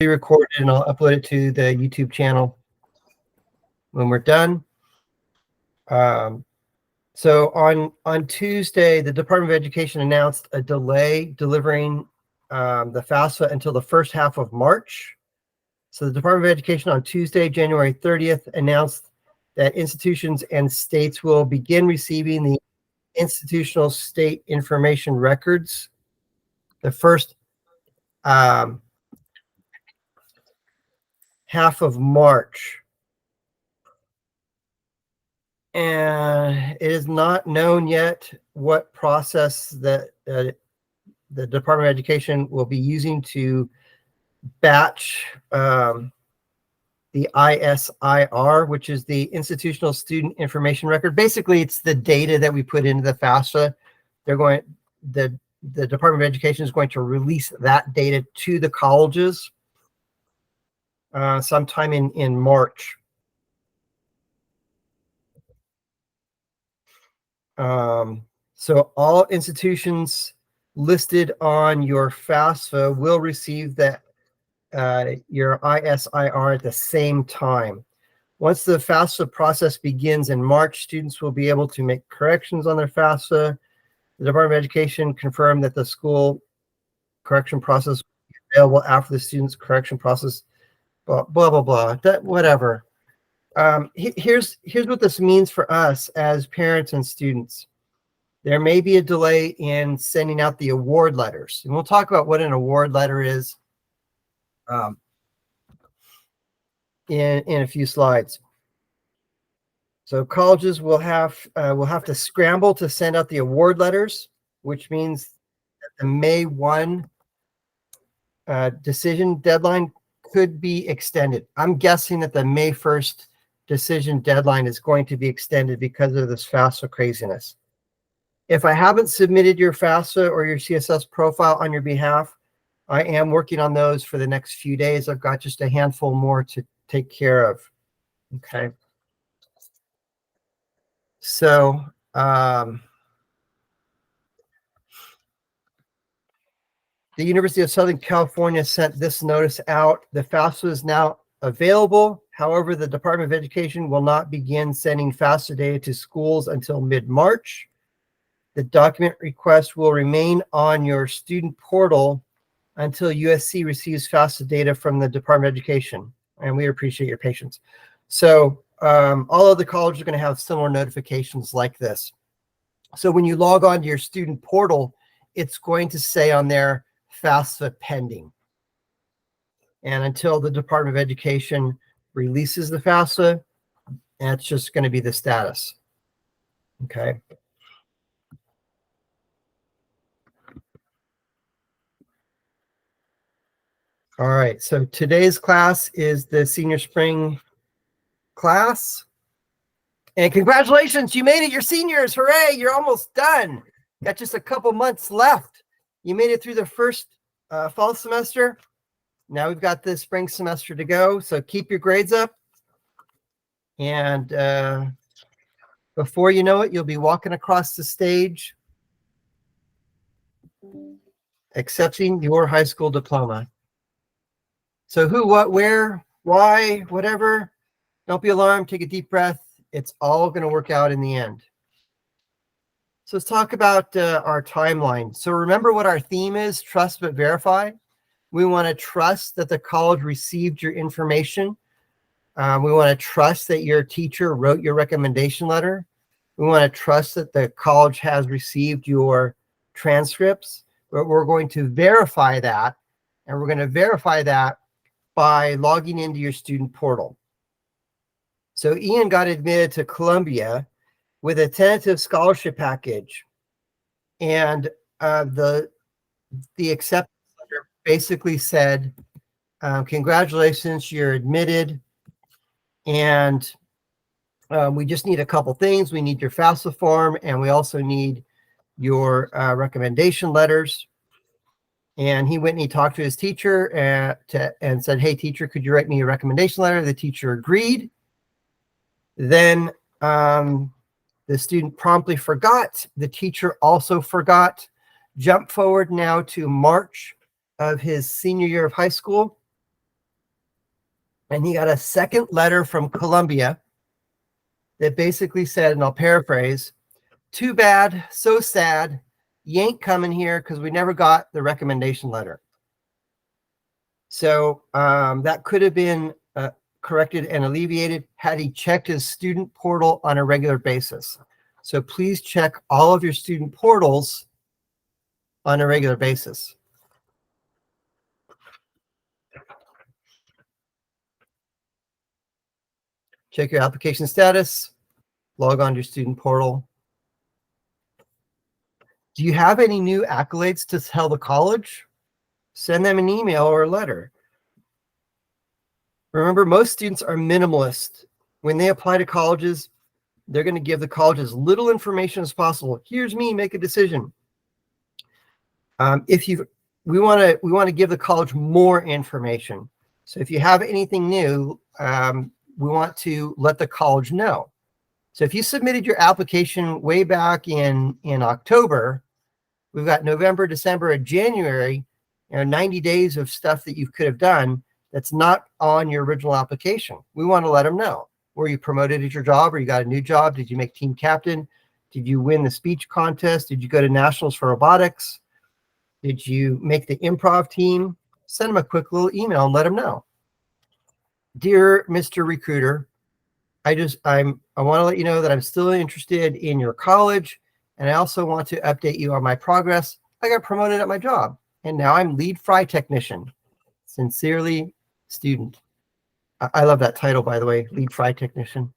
recorded and I'll upload it to the YouTube channel when we're done. So on Tuesday, the Department of Education announced a delay delivering the FAFSA until the first half of March. So the Department of Education on Tuesday, January 30th, announced that institutions and states will begin receiving the institutional state information records the first half of March. And it is not known yet what process that the Department of Education will be using to batch the ISIR, which is the Institutional Student Information Record. Basically, it's the data that we put into the FAFSA. The Department of Education is going to release that data to the colleges sometime in March. So all institutions listed on your FAFSA will receive that your ISIR at the same time. Once the FAFSA process begins in March, students will be able to make corrections on their FAFSA. The Department of Education confirmed that the school correction process will be available after the student's correction process, blah, blah, blah, that, whatever. Here's what this means for us as parents and students. There may be a delay in sending out the award letters. And we'll talk about what an award letter is in a few slides. So colleges will have to scramble to send out the award letters, which means that the May 1 decision deadline could be extended. I'm guessing that the May 1st decision deadline is going to be extended because of this FAFSA craziness. If I haven't submitted your FAFSA or your CSS profile on your behalf, I am working on those for the next few days. I've got just a handful more to take care of. Okay. So, the University of Southern California sent this notice out. The FAFSA is now available. However, the Department of Education will not begin sending FAFSA data to schools until mid-March. The document request will remain on your student portal until USC receives FAFSA data from the Department of Education, and we appreciate your patience. So all of the colleges are going to have similar notifications like this. So when you log on to your student portal, it's going to say on there FAFSA pending. And until the Department of Education releases the FAFSA, that's just going to be the status. Okay. All right, so today's class is the senior spring class. And congratulations, you made it. You're seniors. Hooray, you're almost done. Got just a couple months left. You made it through the first fall semester. Now we've got the spring semester to go. So keep your grades up. And before you know it, you'll be walking across the stage accepting your high school diploma. So who, what, where, why, whatever, don't be alarmed. Take a deep breath. It's all going to work out in the end. So let's talk about our timeline. So remember what our theme is, trust but verify. We want to trust that the college received your information. We want to trust that your teacher wrote your recommendation letter. We want to trust that the college has received your transcripts. But we're going to verify that, and we're going to verify that by logging into your student portal. So Ian got admitted to Columbia with a tentative scholarship package, and the acceptance letter basically said, congratulations, you're admitted, and we just need a couple things. We need your FAFSA form, and we also need your recommendation letters. And he went and he talked to his teacher and said, hey, teacher, could you write me a recommendation letter? The teacher agreed. Then the student promptly forgot. The teacher also forgot. Jump forward now to March of his senior year of high school. And he got a second letter from Columbia that basically said, and I'll paraphrase, too bad, so sad, you ain't coming here because we never got the recommendation letter. So that could have been corrected and alleviated had he checked his student portal on a regular basis. So please check all of your student portals on a regular basis. Check your application status, log on to your student portal. Do you have any new accolades to tell the college? Send them an email or a letter. Remember, most students are minimalist. When they apply to colleges, they're going to give the college as little information as possible. Here's me, make a decision. We want to give the college more information. So if you have anything new, we want to let the college know. So if you submitted your application way back in October, we've got November, December, and January, 90 days of stuff that you could have done that's not on your original application. We want to let them know. Were you promoted at your job, or you got a new job? Did you make team captain? Did you win the speech contest? Did you go to nationals for robotics? Did you make the improv team? Send them a quick little email and let them know. Dear Mr. Recruiter, I want to let you know that I'm still interested in your college, and I also want to update you on my progress. I got promoted at my job, and now I'm lead fry technician. Sincerely, student. I love that title, by the way, lead fry technician.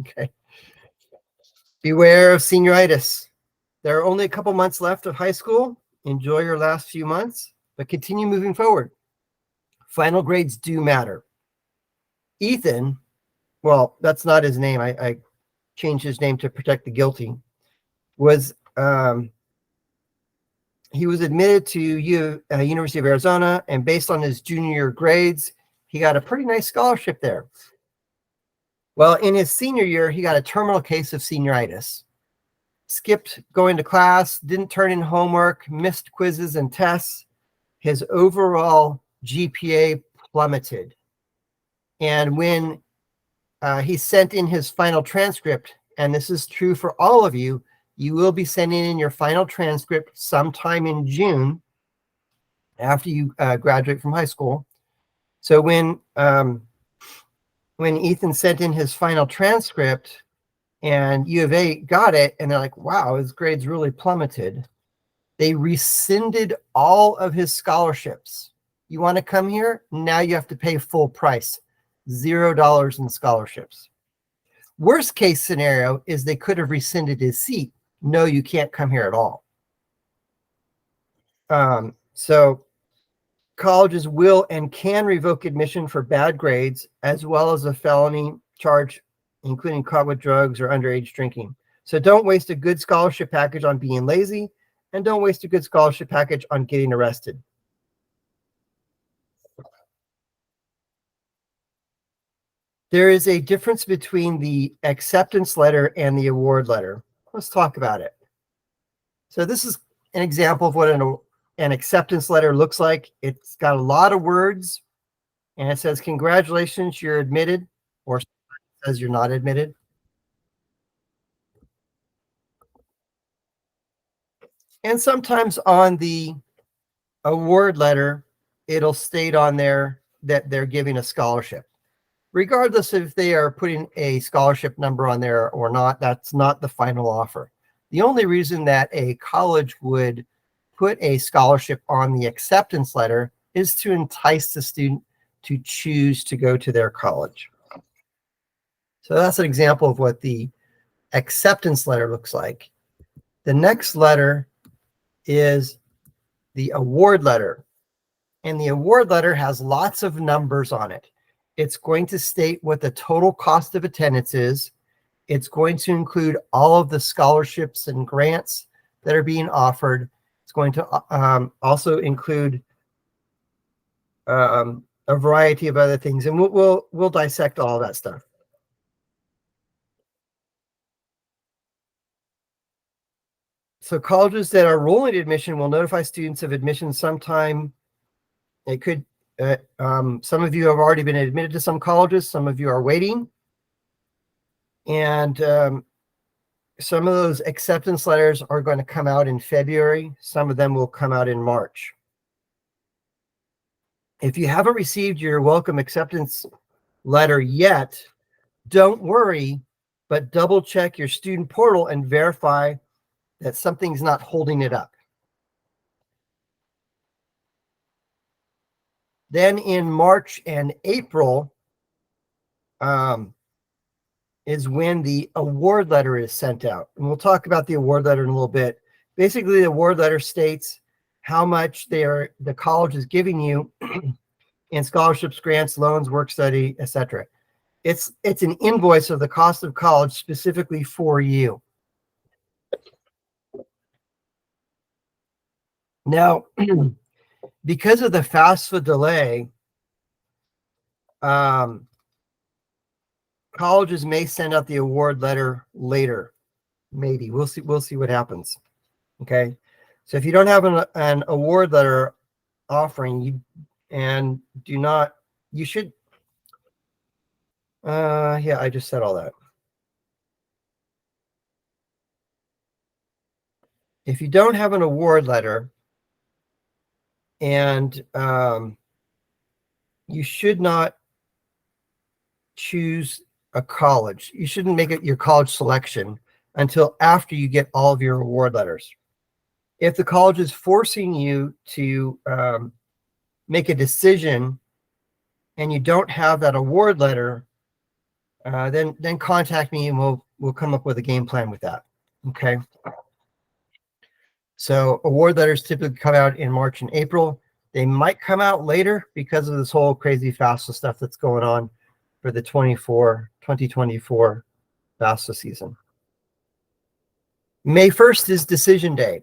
Okay. Beware of senioritis. There are only a couple months left of high school. Enjoy your last few months, but continue moving forward. Final grades do matter. Ethan, well, that's not his name. I changed his name to protect the guilty. He was admitted to University of Arizona, and based on his junior year grades, he got a pretty nice scholarship there. Well, in his senior year, he got a terminal case of senioritis. Skipped going to class, didn't turn in homework, missed quizzes and tests. His overall GPA plummeted. And when he sent in his final transcript, and this is true for all of you, you will be sending in your final transcript sometime in June after you graduate from high school. So when Ethan sent in his final transcript and U of A got it, and they're like, wow, his grades really plummeted, they rescinded all of his scholarships. You want to come here? Now you have to pay full price, $0 in scholarships. Worst case scenario is they could have rescinded his seat. No, you can't come here at all. So colleges will and can revoke admission for bad grades, as well as a felony charge, including caught with drugs or underage drinking. So don't waste a good scholarship package on being lazy, and don't waste a good scholarship package on getting arrested. There is a difference between the acceptance letter and the award letter. Let's talk about it. So this is an example of what an acceptance letter looks like. It's got a lot of words, and it says, congratulations, you're admitted, or it says you're not admitted. And sometimes on the award letter, it'll state on there that they're giving a scholarship. Regardless of if they are putting a scholarship number on there or not, that's not the final offer. The only reason that a college would put a scholarship on the acceptance letter is to entice the student to choose to go to their college. So that's an example of what the acceptance letter looks like. The next letter is the award letter. And the award letter has lots of numbers on it. It's going to state what the total cost of attendance is. It's going to include all of the scholarships and grants that are being offered. It's going to also include a variety of other things, and we'll dissect all that stuff. So colleges that are rolling admission will notify students of admission sometime. It could Some of you have already been admitted to some colleges. Some of you are waiting. And some of those acceptance letters are going to come out in February. Some of them will come out in March. If you haven't received your welcome acceptance letter yet, don't worry, but double check your student portal and verify that something's not holding it up. Then in March and April is when the award letter is sent out. And we'll talk about the award letter in a little bit. Basically, the award letter states how much the college is giving you in scholarships, grants, loans, work study, etc. It's an invoice of the cost of college specifically for you. Now, because of the FAFSA delay, colleges may send out the award letter later. Maybe we'll see what happens. Okay, so if you don't have an award letter offering, you should. Yeah, I just said all that. If you don't have an award letter, and you should not choose a college. You shouldn't make it your college selection until after you get all of your award letters. If the college is forcing you to make a decision and you don't have that award letter, then contact me and we'll come up with a game plan with that. Okay. So award letters typically come out in March and April. They might come out later because of this whole crazy FAFSA stuff that's going on for the 2024 FAFSA season. May 1st is decision day.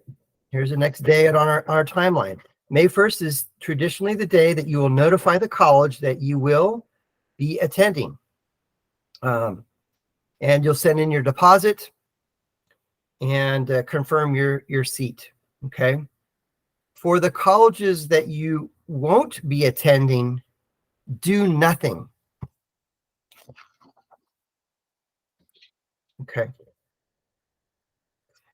Here's the next day on our timeline. May 1st is traditionally the day that you will notify the college that you will be attending. And you'll send in your deposit and confirm your seat. Okay. For the colleges that you won't be attending, do nothing. Okay.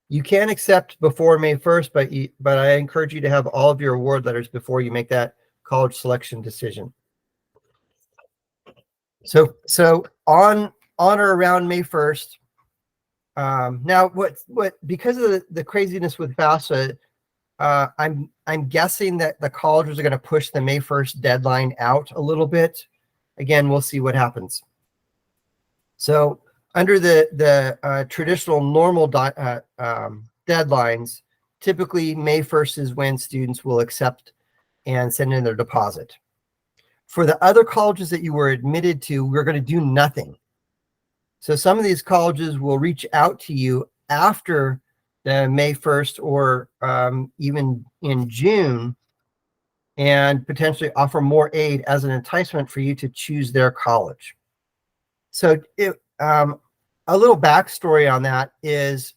You can accept before May 1st, but I encourage you to have all of your award letters before you make that college selection decision. So on or around May 1st. Now, because of the craziness with FAFSA, I'm guessing that the colleges are going to push the May 1st deadline out a little bit. Again, we'll see what happens. So under the traditional normal deadlines, typically May 1st is when students will accept and send in their deposit. For the other colleges that you were admitted to, we're going to do nothing. So some of these colleges will reach out to you after the May 1st or even in June and potentially offer more aid as an enticement for you to choose their college. So a little backstory on that is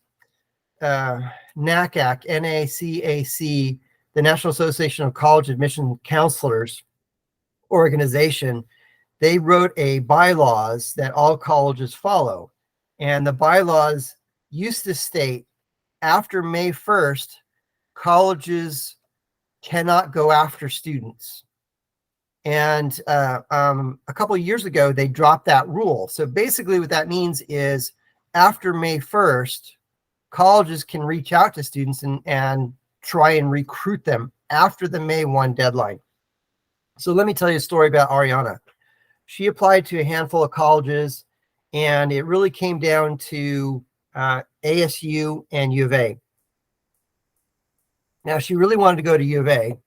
NACAC, N-A-C-A-C, the National Association of College Admission Counselors organization, they wrote a bylaws that all colleges follow. And the bylaws used to state after May 1st, colleges cannot go after students. And a couple of years ago, they dropped that rule. So basically what that means is after May 1st, colleges can reach out to students and try and recruit them after the May 1 deadline. So let me tell you a story about Ariana. She applied to a handful of colleges, and it really came down to ASU and U of A. Now, she really wanted to go to U of A,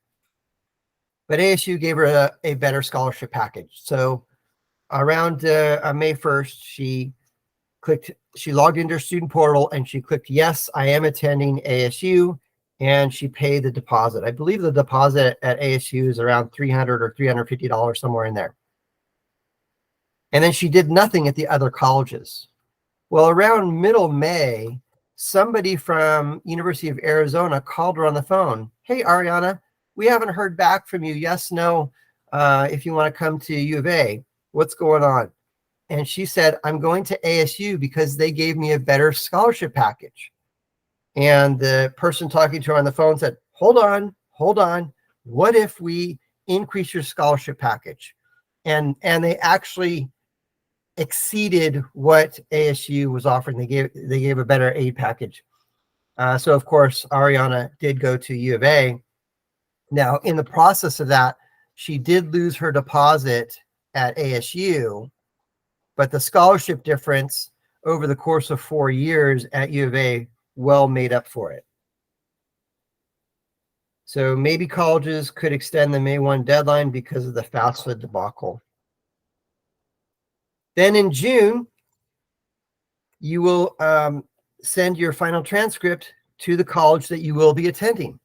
but ASU gave her a better scholarship package. So around May 1st, she logged into her student portal and she clicked, yes, I am attending ASU, and she paid the deposit. I believe the deposit at ASU is around $300 or $350, somewhere in there. And then she did nothing at the other colleges. Well, around middle May, somebody from University of Arizona called her on the phone. Hey, Ariana, we haven't heard back from you. Yes, no. if you want to come to U of A, what's going on? And she said, I'm going to ASU because they gave me a better scholarship package. And the person talking to her on the phone said, hold on. What if we increase your scholarship package? And they actually exceeded what ASU was offering. They gave a better aid package. So of course, Ariana did go to U of A. Now, in the process of that, she did lose her deposit at ASU, but the scholarship difference over the course of 4 years at U of A well made up for it. So maybe colleges could extend the May 1 deadline because of the FAFSA debacle. Then in June, you will send your final transcript to the college that you will be attending.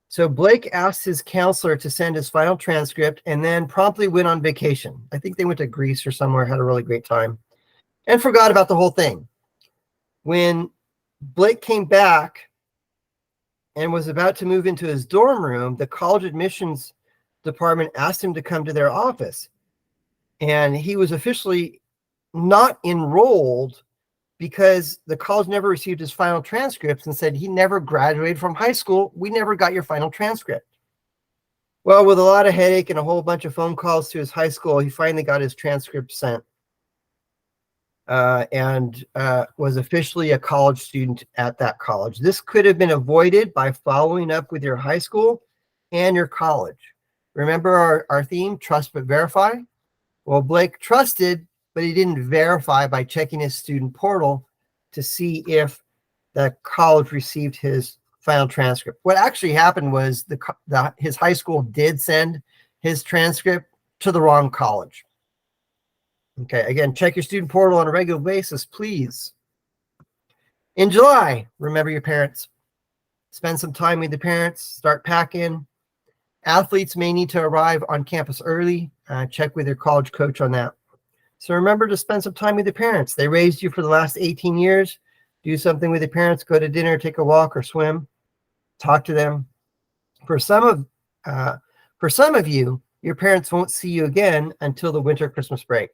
So Blake asked his counselor to send his final transcript and then promptly went on vacation. I think they went to Greece or somewhere, had a really great time, and forgot about the whole thing. When Blake came back and was about to move into his dorm room, the college admissions department asked him to come to their office. And he was officially not enrolled because the college never received his final transcripts and said he never graduated from high school. We never got your final transcript. Well, with a lot of headache and a whole bunch of phone calls to his high school, he finally got his transcript sent and was officially a college student at that college. This could have been avoided by following up with your high school and your college. Remember our theme, trust but verify? Well, Blake trusted, but he didn't verify by checking his student portal to see if the college received his final transcript. What actually happened was his high school did send his transcript to the wrong college. Okay, again, check your student portal on a regular basis, please. In July, remember your parents. Spend some time with the parents, start packing. Athletes may need to arrive on campus early. Check with your college coach on that. So remember to spend some time with your parents. They raised you for the last 18 years. Do something with your parents. Go to dinner, take a walk, or swim. Talk to them. For some of you, your parents won't see you again until the winter Christmas break.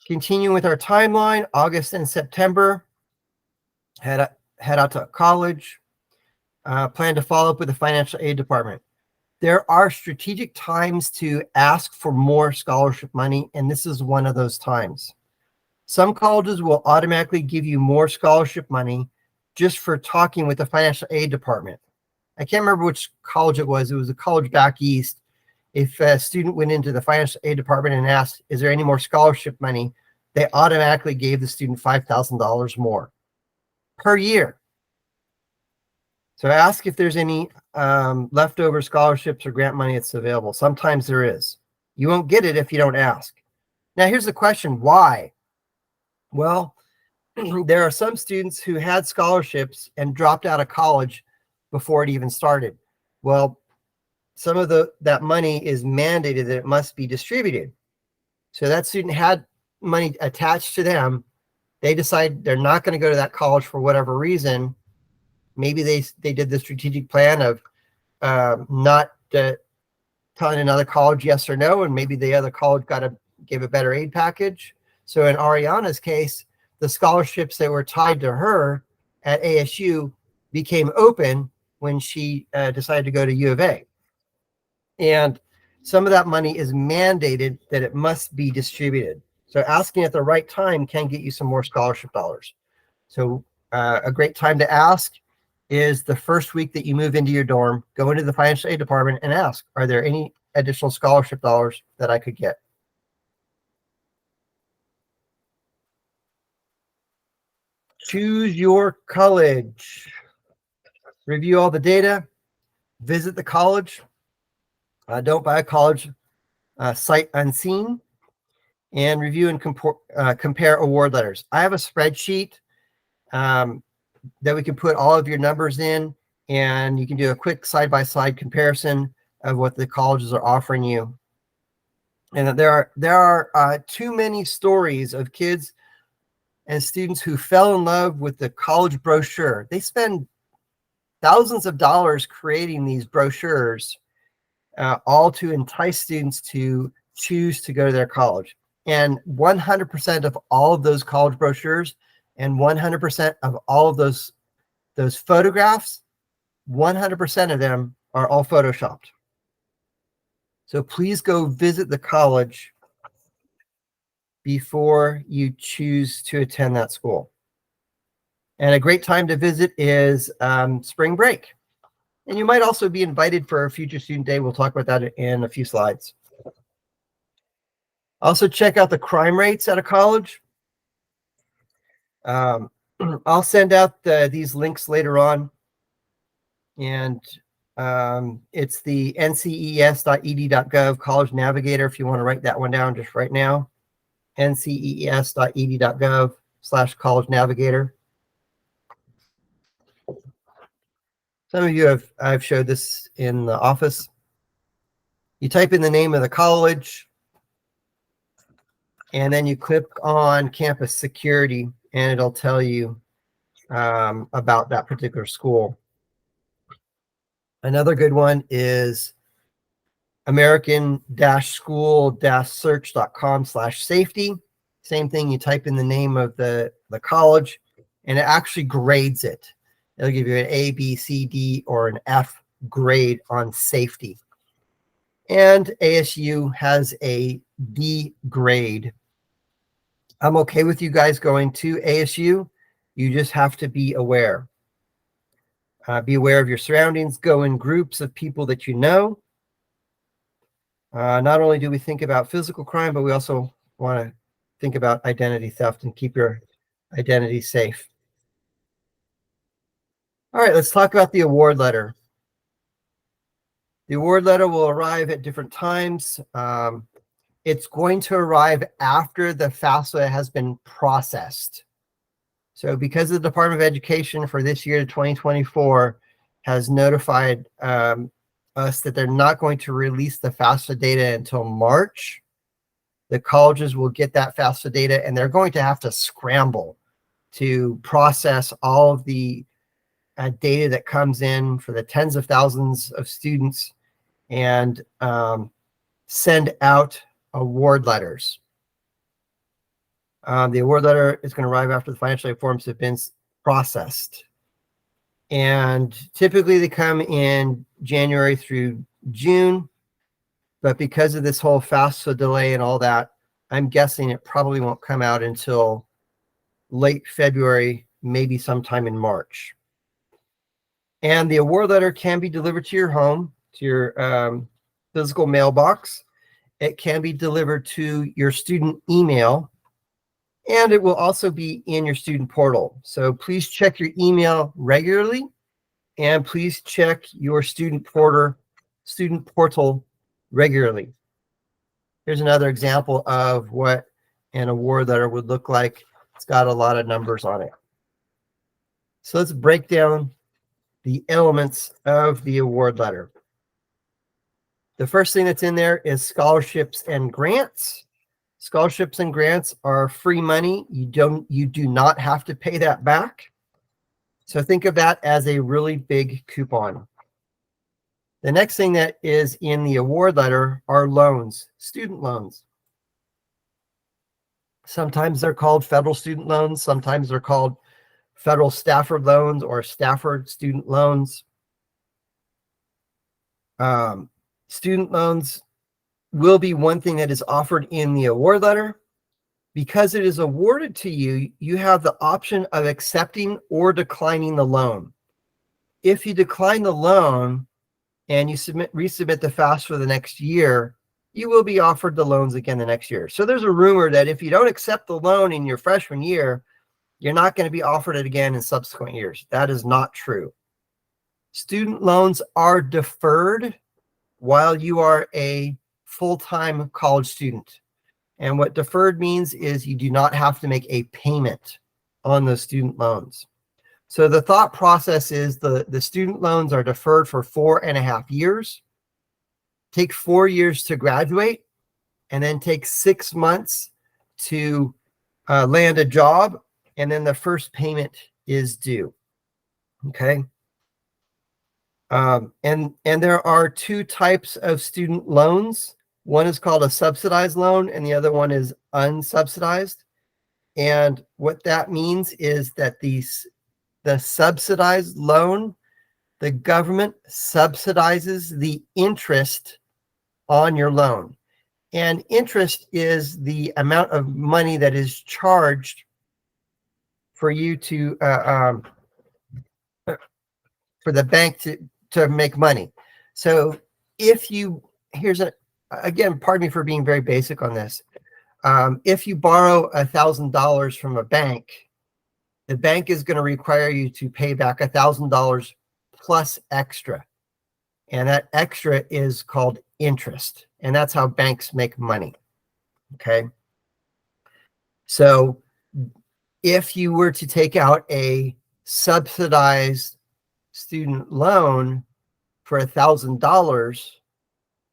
Continuing with our timeline, August and September, head out to college. Plan to follow up with the financial aid department. There are strategic times to ask for more scholarship money, and this is one of those times. Some colleges will automatically give you more scholarship money just for talking with the financial aid department. I can't remember which college it was. It was a college back east. If a student went into the financial aid department and asked, is there any more scholarship money? They automatically gave the student $5,000 more per year. So ask if there's any leftover scholarships or grant money that's available. Sometimes there is. You won't get it if you don't ask. Now, here's the question, why? Well, there are some students who had scholarships and dropped out of college before it even started. Well, some of that money is mandated that it must be distributed. So that student had money attached to them. They decide they're not going to go to that college for whatever reason. Maybe they did the strategic plan of not telling another college yes or no, and maybe the other college gave a better aid package. So in Ariana's case, the scholarships that were tied to her at ASU became open when she decided to go to U of A. And some of that money is mandated that it must be distributed. So asking at the right time can get you some more scholarship dollars. So a great time to ask is the first week that you move into your dorm. Go into the financial aid department and ask, are there any additional scholarship dollars that I could get? Choose your college. Review all the data. Visit the college. Don't buy a college sight unseen. And review and compare award letters. I have a spreadsheet that we can put all of your numbers in, and you can do a quick side-by-side comparison of what the colleges are offering you. And there are too many stories of kids and students who fell in love with the college brochure. They spend thousands of dollars creating these brochures, all to entice students to choose to go to their college. And 100% of all of those college brochures and 100% of all of those photographs, 100% of them are all photoshopped. So please go visit the college before you choose to attend that school. And a great time to visit is spring break. And you might also be invited for a future student day. We'll talk about that in a few slides. Also check out the crime rates at a college. I'll send out these links later on. And it's the nces.ed.gov College Navigator. If you want to write that one down just right now, nces.ed.gov/College Navigator. Some of you I've showed this in the office. You type in the name of the college, and then you click on campus security, and it'll tell you about that particular school. Another good one is american-school-search.com/safety. Same thing, you type in the name of the college, and it actually grades it. It'll give you an A, B, C, D, or an F grade on safety. And ASU has a D grade. I'm okay with you guys going to ASU. You just have to be aware. Be aware of your surroundings. Go in groups of people that you know. Not only do we think about physical crime, but we also want to think about identity theft and keep your identity safe. All right, let's talk about the award letter. The award letter will arrive at different times. It's going to arrive after the FAFSA has been processed. So because the Department of Education for this year, 2024, has notified us that they're not going to release the FAFSA data until March, the colleges will get that FAFSA data, and they're going to have to scramble to process all of the data that comes in for the tens of thousands of students and send out award letters. The award letter is going to arrive after the financial aid forms have been processed. And typically they come in January through June. But because of this whole FAFSA delay and all that, I'm guessing it probably won't come out until late February, maybe sometime in March. And the award letter can be delivered to your home, to your physical mailbox. It can be delivered to your student email, and it will also be in your student portal. So please check your email regularly, and please check your student portal regularly. Here's another example of what an award letter would look like. It's got a lot of numbers on it. So let's break down the elements of the award letter. The first thing that's in there is scholarships and grants. Scholarships and grants are free money. You do not have to pay that back. So think of that as a really big coupon. The next thing that is in the award letter are loans, student loans. Sometimes they're called federal student loans. Sometimes they're called federal Stafford loans or Stafford student loans. Student loans will be one thing that is offered in the award letter. Because it is awarded to you, you have the option of accepting or declining the loan. If you decline the loan and you resubmit the FAFSA for the next year, you will be offered the loans again the next year. So there's a rumor that if you don't accept the loan in your freshman year, you're not going to be offered it again in subsequent years. That is not true. Student loans are deferred while you are a full-time college student. And what deferred means is you do not have to make a payment on those student loans. So the thought process is the student loans are deferred for 4.5 years. Take 4 years to graduate, and then take 6 months to land a job, and then the first payment is due. Okay. And there are two types of student loans. One is called a subsidized loan, and the other one is unsubsidized. And what that means is that the subsidized loan, the government subsidizes the interest on your loan. And interest is the amount of money that is charged for you to, for the bank to make money. So if you, again, pardon me for being very basic on this. If you borrow $1,000 from a bank, the bank is going to require you to pay back $1,000 plus extra. And that extra is called interest. And that's how banks make money. Okay. So if you were to take out a subsidized student loan for $1,000,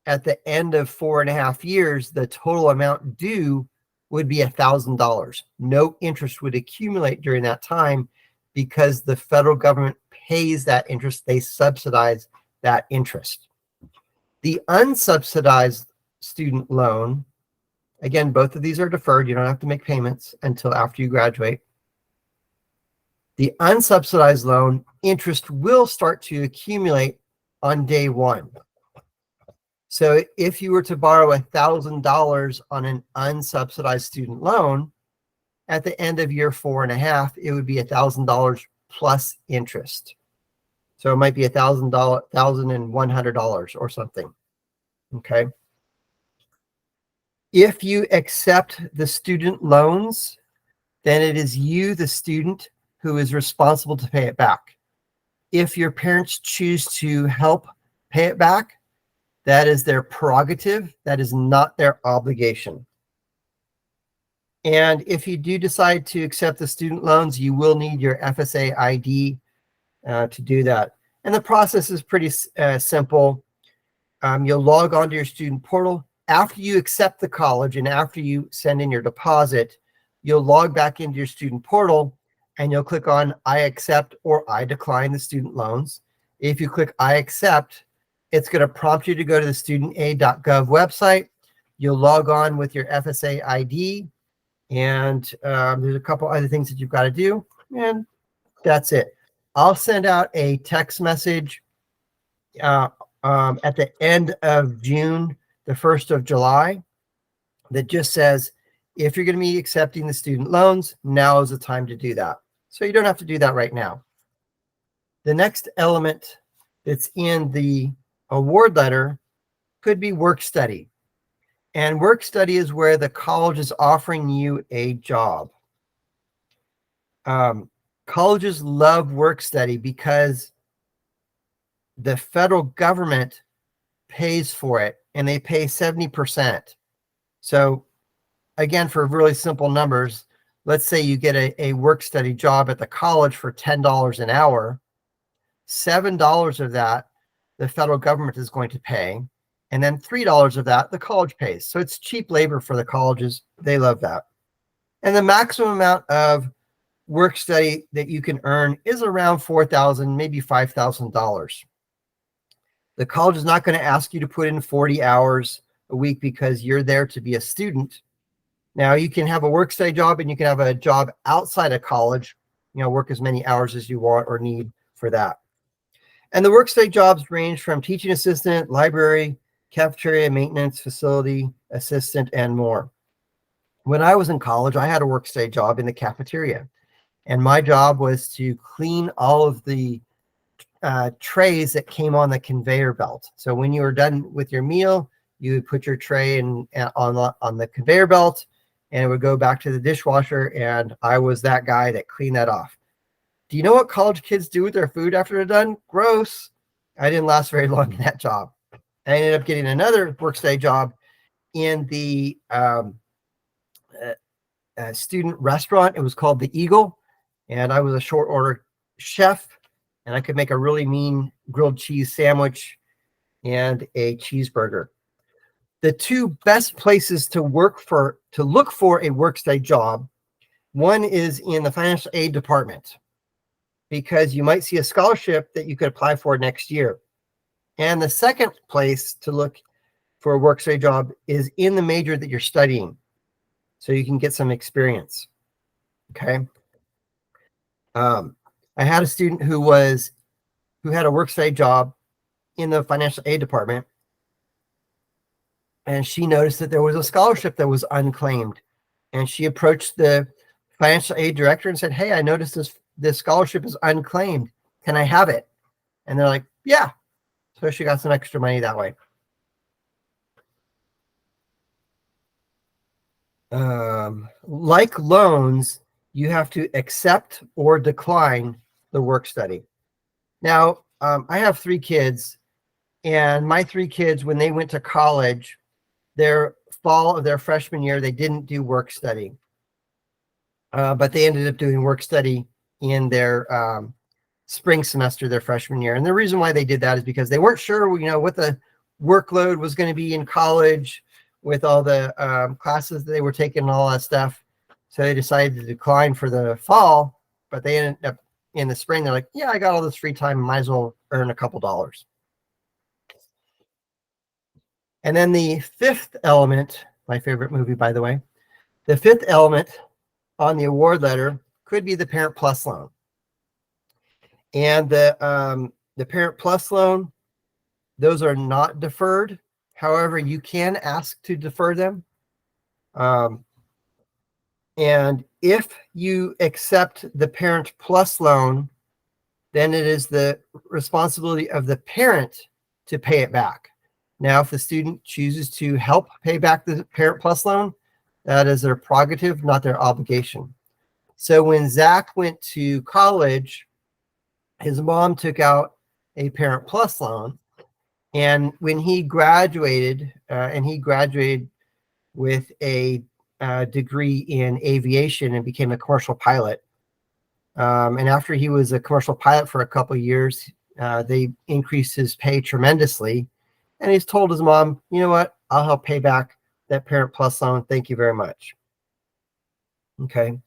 at the end of 4.5 years, the total amount due would be $1,000. No interest would accumulate during that time because the federal government pays that interest. They subsidize that interest. The unsubsidized student loan, again, both of these are deferred. You don't have to make payments until after you graduate. The unsubsidized loan, interest will start to accumulate on day one. So if you were to borrow $1,000 on an unsubsidized student loan, at the end of year 4.5, it would be $1,000 plus interest. So it might be $1,100 or something. Okay. If you accept the student loans, then it is you, the student, who is responsible to pay it back. If your parents choose to help pay it back, that is their prerogative. That is not their obligation. And if you do decide to accept the student loans, you will need your FSA ID to do that. And the process is pretty simple. You'll log on to your student portal. After you accept the college and after you send in your deposit, you'll log back into your student portal and you'll click on I accept or I decline the student loans. If you click I accept, it's going to prompt you to go to the studentaid.gov website. You'll log on with your FSA ID, and there's a couple other things that you've got to do, and that's it. I'll send out a text message at the end of June, the 1st of July, that just says, if you're going to be accepting the student loans, now is the time to do that. So you don't have to do that right now. The next element that's in the award letter could be work study. And work study is where the college is offering you a job. Colleges love work study because the federal government pays for it, and they pay 70%. So again, for really simple numbers, let's say you get a work study job at the college for $10 an hour. $7 of that the federal government is going to pay, and then $3 of that the college pays. So it's cheap labor for the colleges. They love that. And the maximum amount of work study that you can earn is around $4,000, maybe $5,000. The college is not going to ask you to put in 40 hours a week because you're there to be a student. Now, you can have a work study job and you can have a job outside of college, work as many hours as you want or need for that. And the work study jobs range from teaching assistant, library, cafeteria, maintenance, facility assistant, and more. When I was in college, I had a work study job in the cafeteria. And my job was to clean all of the trays that came on the conveyor belt. So when you were done with your meal, you would put your tray on the conveyor belt, and it would go back to the dishwasher, and I was that guy that cleaned that off. Do you know what college kids do with their food after they're done? Gross. I didn't last very long in that job. I ended up getting another work study job in the student restaurant. It was called the Eagle, and I was a short order chef, and I could make a really mean grilled cheese sandwich and a cheeseburger. The two best places to look for a work study job, one is in the financial aid department, because you might see a scholarship that you could apply for next year. And the second place to look for a work study job is in the major that you're studying, so you can get some experience. Okay. I had a student who had a work study job in the financial aid department, and she noticed that there was a scholarship that was unclaimed, and she approached the financial aid director and said, "Hey, I noticed this scholarship is unclaimed. Can I have it?" And they're like, "Yeah." So she got some extra money that way. Like loans, you have to accept or decline the work study. Now, I have 3 kids, and my 3 kids, when they went to college, their fall of their freshman year, they didn't do work study, but they ended up doing work study in their spring semester, their freshman year. And the reason why they did that is because they weren't sure, what the workload was going to be in college with all the classes that they were taking and all that stuff. So they decided to decline for the fall, but they ended up in the spring. They're like, "Yeah, I got all this free time. Might as well earn a couple dollars." And then the fifth element, my favorite movie, by the way, the fifth element on the award letter could be the Parent Plus loan. And the Parent Plus loan, those are not deferred. However, you can ask to defer them. And if you accept the Parent Plus loan, then it is the responsibility of the parent to pay it back. Now, if the student chooses to help pay back the Parent Plus loan, that is their prerogative, not their obligation. So when Zach went to college, his mom took out a Parent Plus loan. And when he graduated, with a degree in aviation and became a commercial pilot. And after he was a commercial pilot for a couple of years, they increased his pay tremendously. And he's told his mom, "You know what? I'll help pay back that Parent Plus loan. Thank you very much." Okay.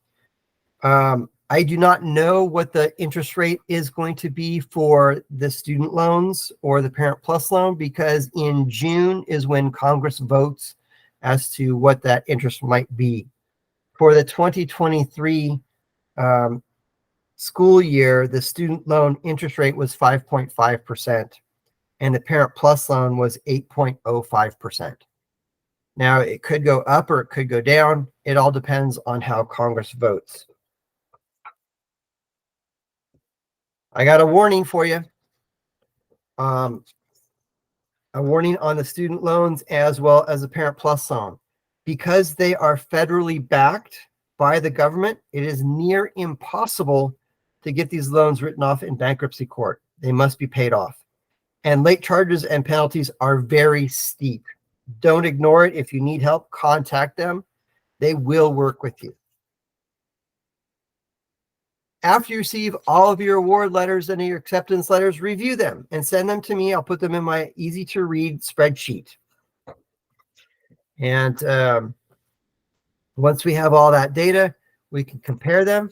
I do not know what the interest rate is going to be for the student loans or the Parent Plus loan, because in June is when Congress votes as to what that interest might be. For the 2023 school year, the student loan interest rate was 5.5%, and the Parent Plus loan was 8.05%. Now, it could go up or it could go down. It all depends on how Congress votes. I got a warning for you. A warning on the student loans as well as the Parent Plus loan. Because they are federally backed by the government, it is near impossible to get these loans written off in bankruptcy court. They must be paid off. And late charges and penalties are very steep. Don't ignore it. If you need help, contact them. They will work with you. After you receive all of your award letters and your acceptance letters, review them and send them to me. I'll put them in my easy to read spreadsheet. And once we have all that data, we can compare them.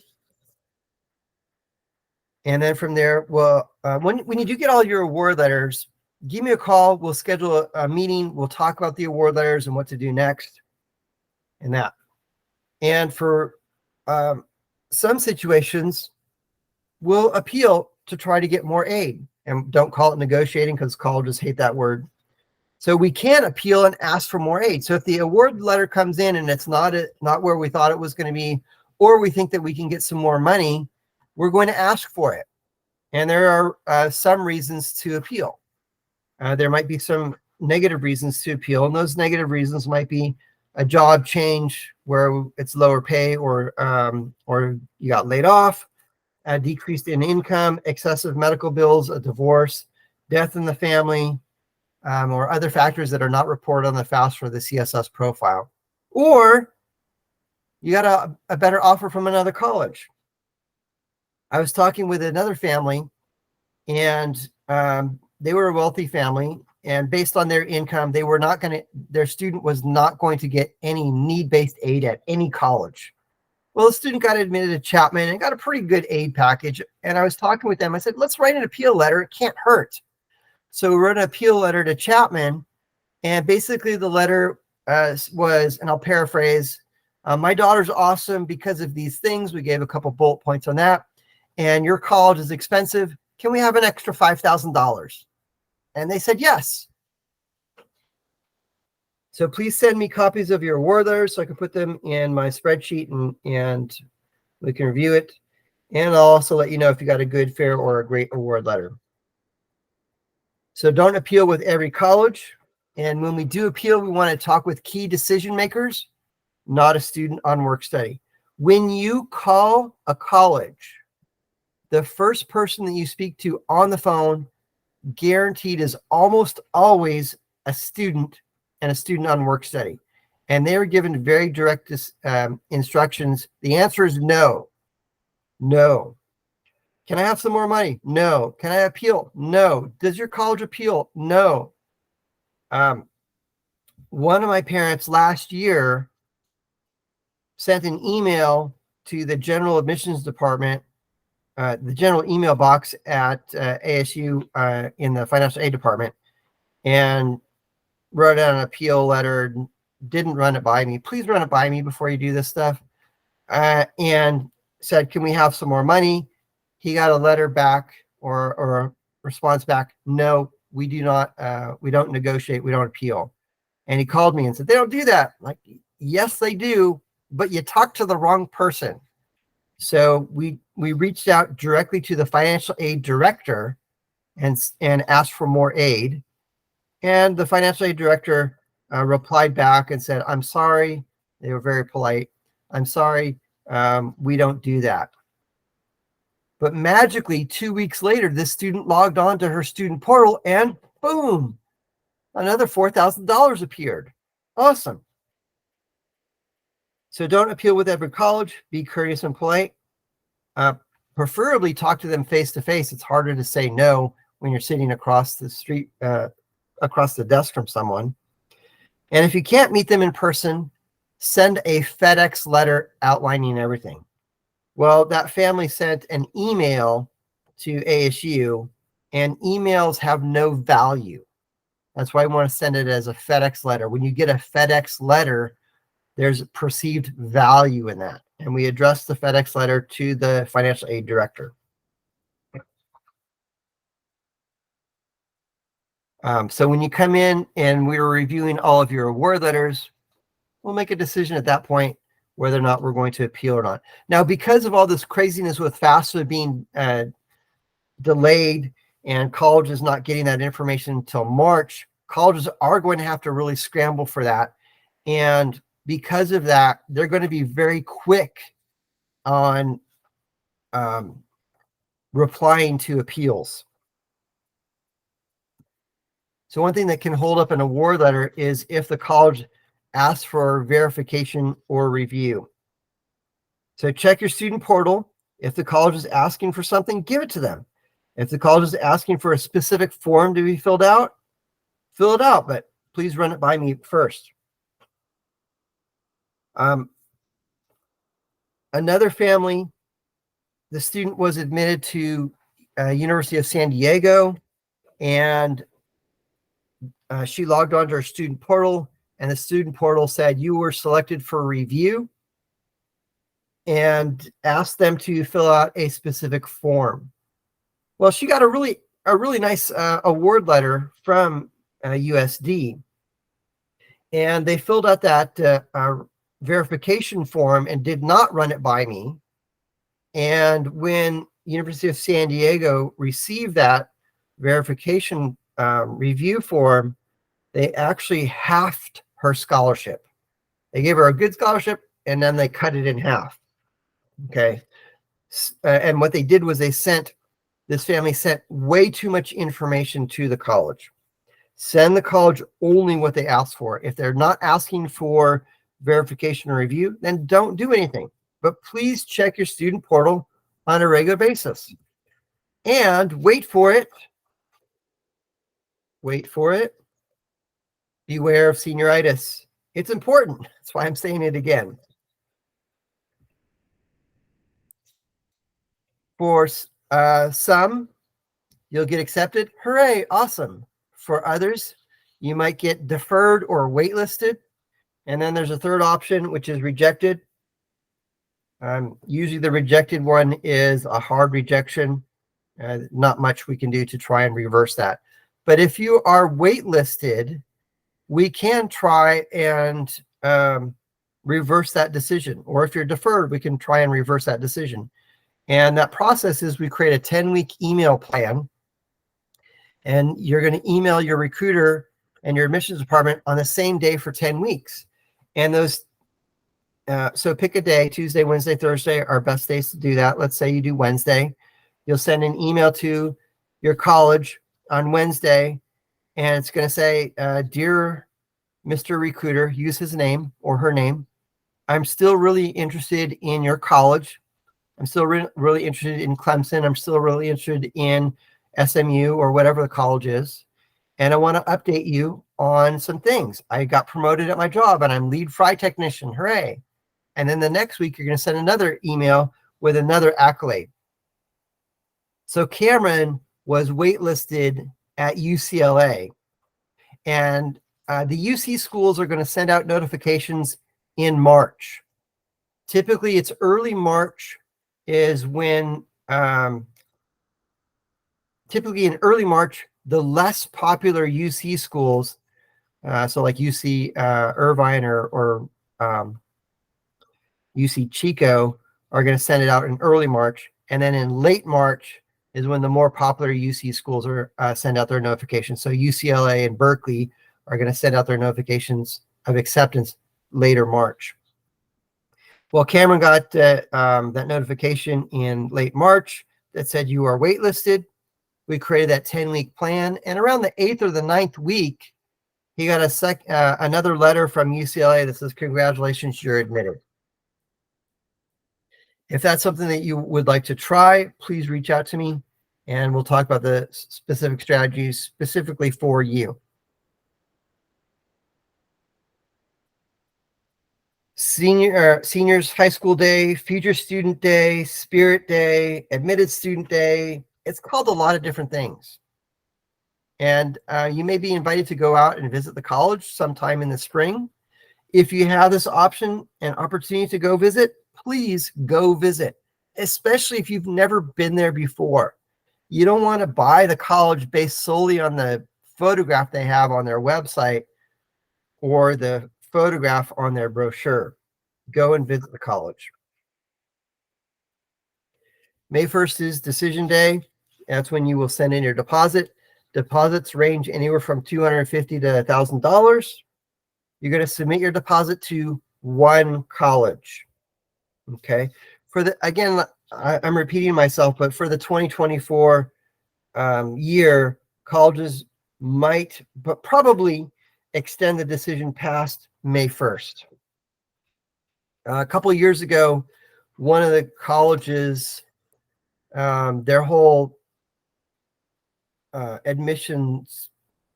And then from there, well, when you do get all your award letters, give me a call. We'll schedule a meeting. We'll talk about the award letters and what to do next and that. And for some situations, we'll appeal to try to get more aid. And don't call it negotiating, because colleges hate that word. So we can appeal and ask for more aid. So if the award letter comes in and it's not where we thought it was going to be, or we think that we can get some more money, we're going to ask for it. And there are some reasons to appeal. There might be some negative reasons to appeal, and those negative reasons might be a job change where it's lower pay, or you got laid off, a decrease in income, excessive medical bills, a divorce, death in the family, or other factors that are not reported on the FAFSA for the CSS profile. Or you got a better offer from another college. I was talking with another family, and they were a wealthy family, and based on their income, their student was not going to get any need-based aid at any college. Well, the student got admitted to Chapman and got a pretty good aid package. And I was talking with them. I said, let's write an appeal letter. It can't hurt. So we wrote an appeal letter to Chapman, and basically the letter was, and I'll paraphrase, my daughter's awesome because of these things. We gave a couple bullet points on that. And your college is expensive. Can we have an extra $5,000? And they said yes. So please send me copies of your award letters so I can put them in my spreadsheet and we can review it. And I'll also let you know if you got a good, fair, or a great award letter. So don't appeal with every college. And when we do appeal, we want to talk with key decision makers, not a student on work study. When you call a college, the first person that you speak to on the phone, guaranteed, is almost always a student and a student on work study. And they were given very direct instructions. The answer is no. No. Can I have some more money? No. Can I appeal? No. Does your college appeal? No. One of my parents last year sent an email to the general admissions department, the general email box at ASU in the financial aid department, and wrote out an appeal letter. Didn't run it by me. Please run it by me before you do this stuff. And said, can we have some more money? He got a letter back or a response back. No, we do not. We don't negotiate. We don't appeal. And he called me and said, they don't do that. I'm like, yes, they do, but you talked to the wrong person. So we reached out directly to the financial aid director and asked for more aid. And the financial aid director replied back and said, I'm sorry. They were very polite. I'm sorry. We don't do that. But magically, 2 weeks later, this student logged on to her student portal and boom, another $4,000 appeared. Awesome. So don't appeal with every college. Be courteous and polite. Preferably talk to them face to face. It's harder to say no when you're sitting across the street, across the desk from someone. And if you can't meet them in person, send a FedEx letter outlining everything. Well, that family sent an email to ASU, and emails have no value. That's why I want to send it as a FedEx letter. When you get a FedEx letter, there's perceived value in that. And we addressed the FedEx letter to the financial aid director. So when you come in and we're reviewing all of your award letters, we'll make a decision at that point whether or not we're going to appeal or not. Now, because of all this craziness with FAFSA being delayed and colleges not getting that information until March, colleges are going to have to really scramble for that. And because of that, they're going to be very quick on replying to appeals. So one thing that can hold up an award letter is if the college asks for verification or review. So check your student portal. If the college is asking for something, give it to them. If the college is asking for a specific form to be filled out, fill it out, but please run it by me first. Another family, the student was admitted to University of San Diego, and she logged onto her student portal, and the student portal said you were selected for review and asked them to fill out a specific form. Well, she got a really nice award letter from USD, and they filled out that verification form and did not run it by me. And when University of San Diego received that verification review form, they actually halved her scholarship. They gave her a good scholarship and then they cut it in half. Okay. And what they did was this family sent way too much information to the college. Send the college only what they asked for. If they're not asking for verification or review, then don't do anything. But please check your student portal on a regular basis. And wait for it. Wait for it. Beware of senioritis. It's important. That's why I'm saying it again. For some, you'll get accepted. Hooray, awesome. For others, you might get deferred or waitlisted. And then there's a third option, which is rejected. Usually the rejected one is a hard rejection. Not much we can do to try and reverse that. But if you are waitlisted, we can try and reverse that decision. Or if you're deferred, we can try and reverse that decision. And that process is we create a 10-week email plan. And you're going to email your recruiter and your admissions department on the same day for 10 weeks. And those, so pick a day, Tuesday, Wednesday, Thursday are best days to do that. Let's say you do Wednesday. You'll send an email to your college on Wednesday, and it's going to say, Dear Mr. Recruiter, use his name or her name. I'm still really interested in your college. I'm still really interested in Clemson. I'm still really interested in SMU or whatever the college is. And I want to update you on some things. I got promoted at my job and I'm lead fry technician. Hooray. And then the next week, you're going to send another email with another accolade. So Cameron was waitlisted at UCLA, and the UC schools are going to send out notifications in March. Typically, it's early March is when, typically in early March, the less popular UC schools, so like UC Irvine or UC Chico, are going to send it out in early March. And then in late March is when the more popular UC schools are send out their notifications. So UCLA and Berkeley are going to send out their notifications of acceptance later March. Well, Cameron got that notification in late March that said you are waitlisted. We created that 10-week plan, and around the 8th or the 9th week, he got another letter from UCLA that says, congratulations, you're admitted. If that's something that you would like to try, please reach out to me, and we'll talk about the specific strategies specifically for you. Seniors High School Day, Future Student Day, Spirit Day, Admitted Student Day. It's called a lot of different things. And you may be invited to go out and visit the college sometime in the spring. If you have this option and opportunity to go visit, please go visit, especially if you've never been there before. You don't want to buy the college based solely on the photograph they have on their website or the photograph on their brochure. Go and visit the college. May 1st is decision day. That's when you will send in your deposit. Deposits range anywhere from $250 to $1,000. You're going to submit your deposit to one college. Okay. Again, I'm repeating myself, but for the 2024 year, colleges might, but probably extend the decision past May 1st. A couple of years ago, one of the colleges, their whole admissions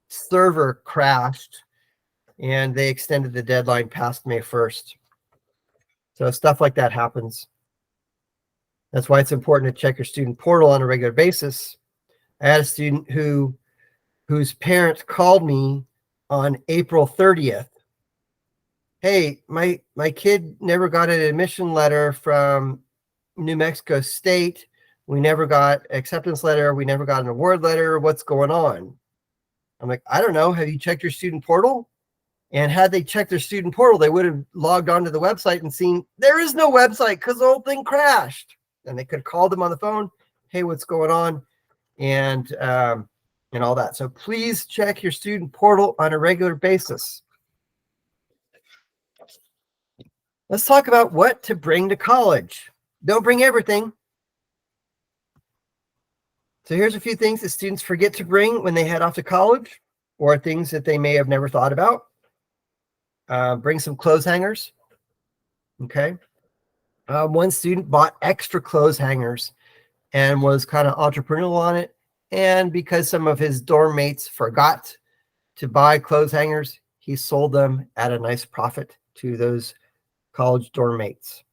server crashed, and they extended the deadline past May 1st. So stuff like that happens. That's why it's important to check your student portal on a regular basis. I had a student whose parents called me on April 30th. Hey, my kid never got an admission letter from New Mexico State. We never got acceptance letter. We never got an award letter. What's going on? I'm like, I don't know. Have you checked your student portal? And had they checked their student portal, they would have logged onto the website and seen there is no website because the whole thing crashed. And they could have called them on the phone. Hey, what's going on? And all that. So please check your student portal on a regular basis. Let's talk about what to bring to college. Don't bring everything. So here's a few things that students forget to bring when they head off to college, or things that they may have never thought about. Bring some clothes hangers. Okay. One student bought extra clothes hangers and was kind of entrepreneurial on it. And because some of his dorm mates forgot to buy clothes hangers, he sold them at a nice profit to those college dorm mates.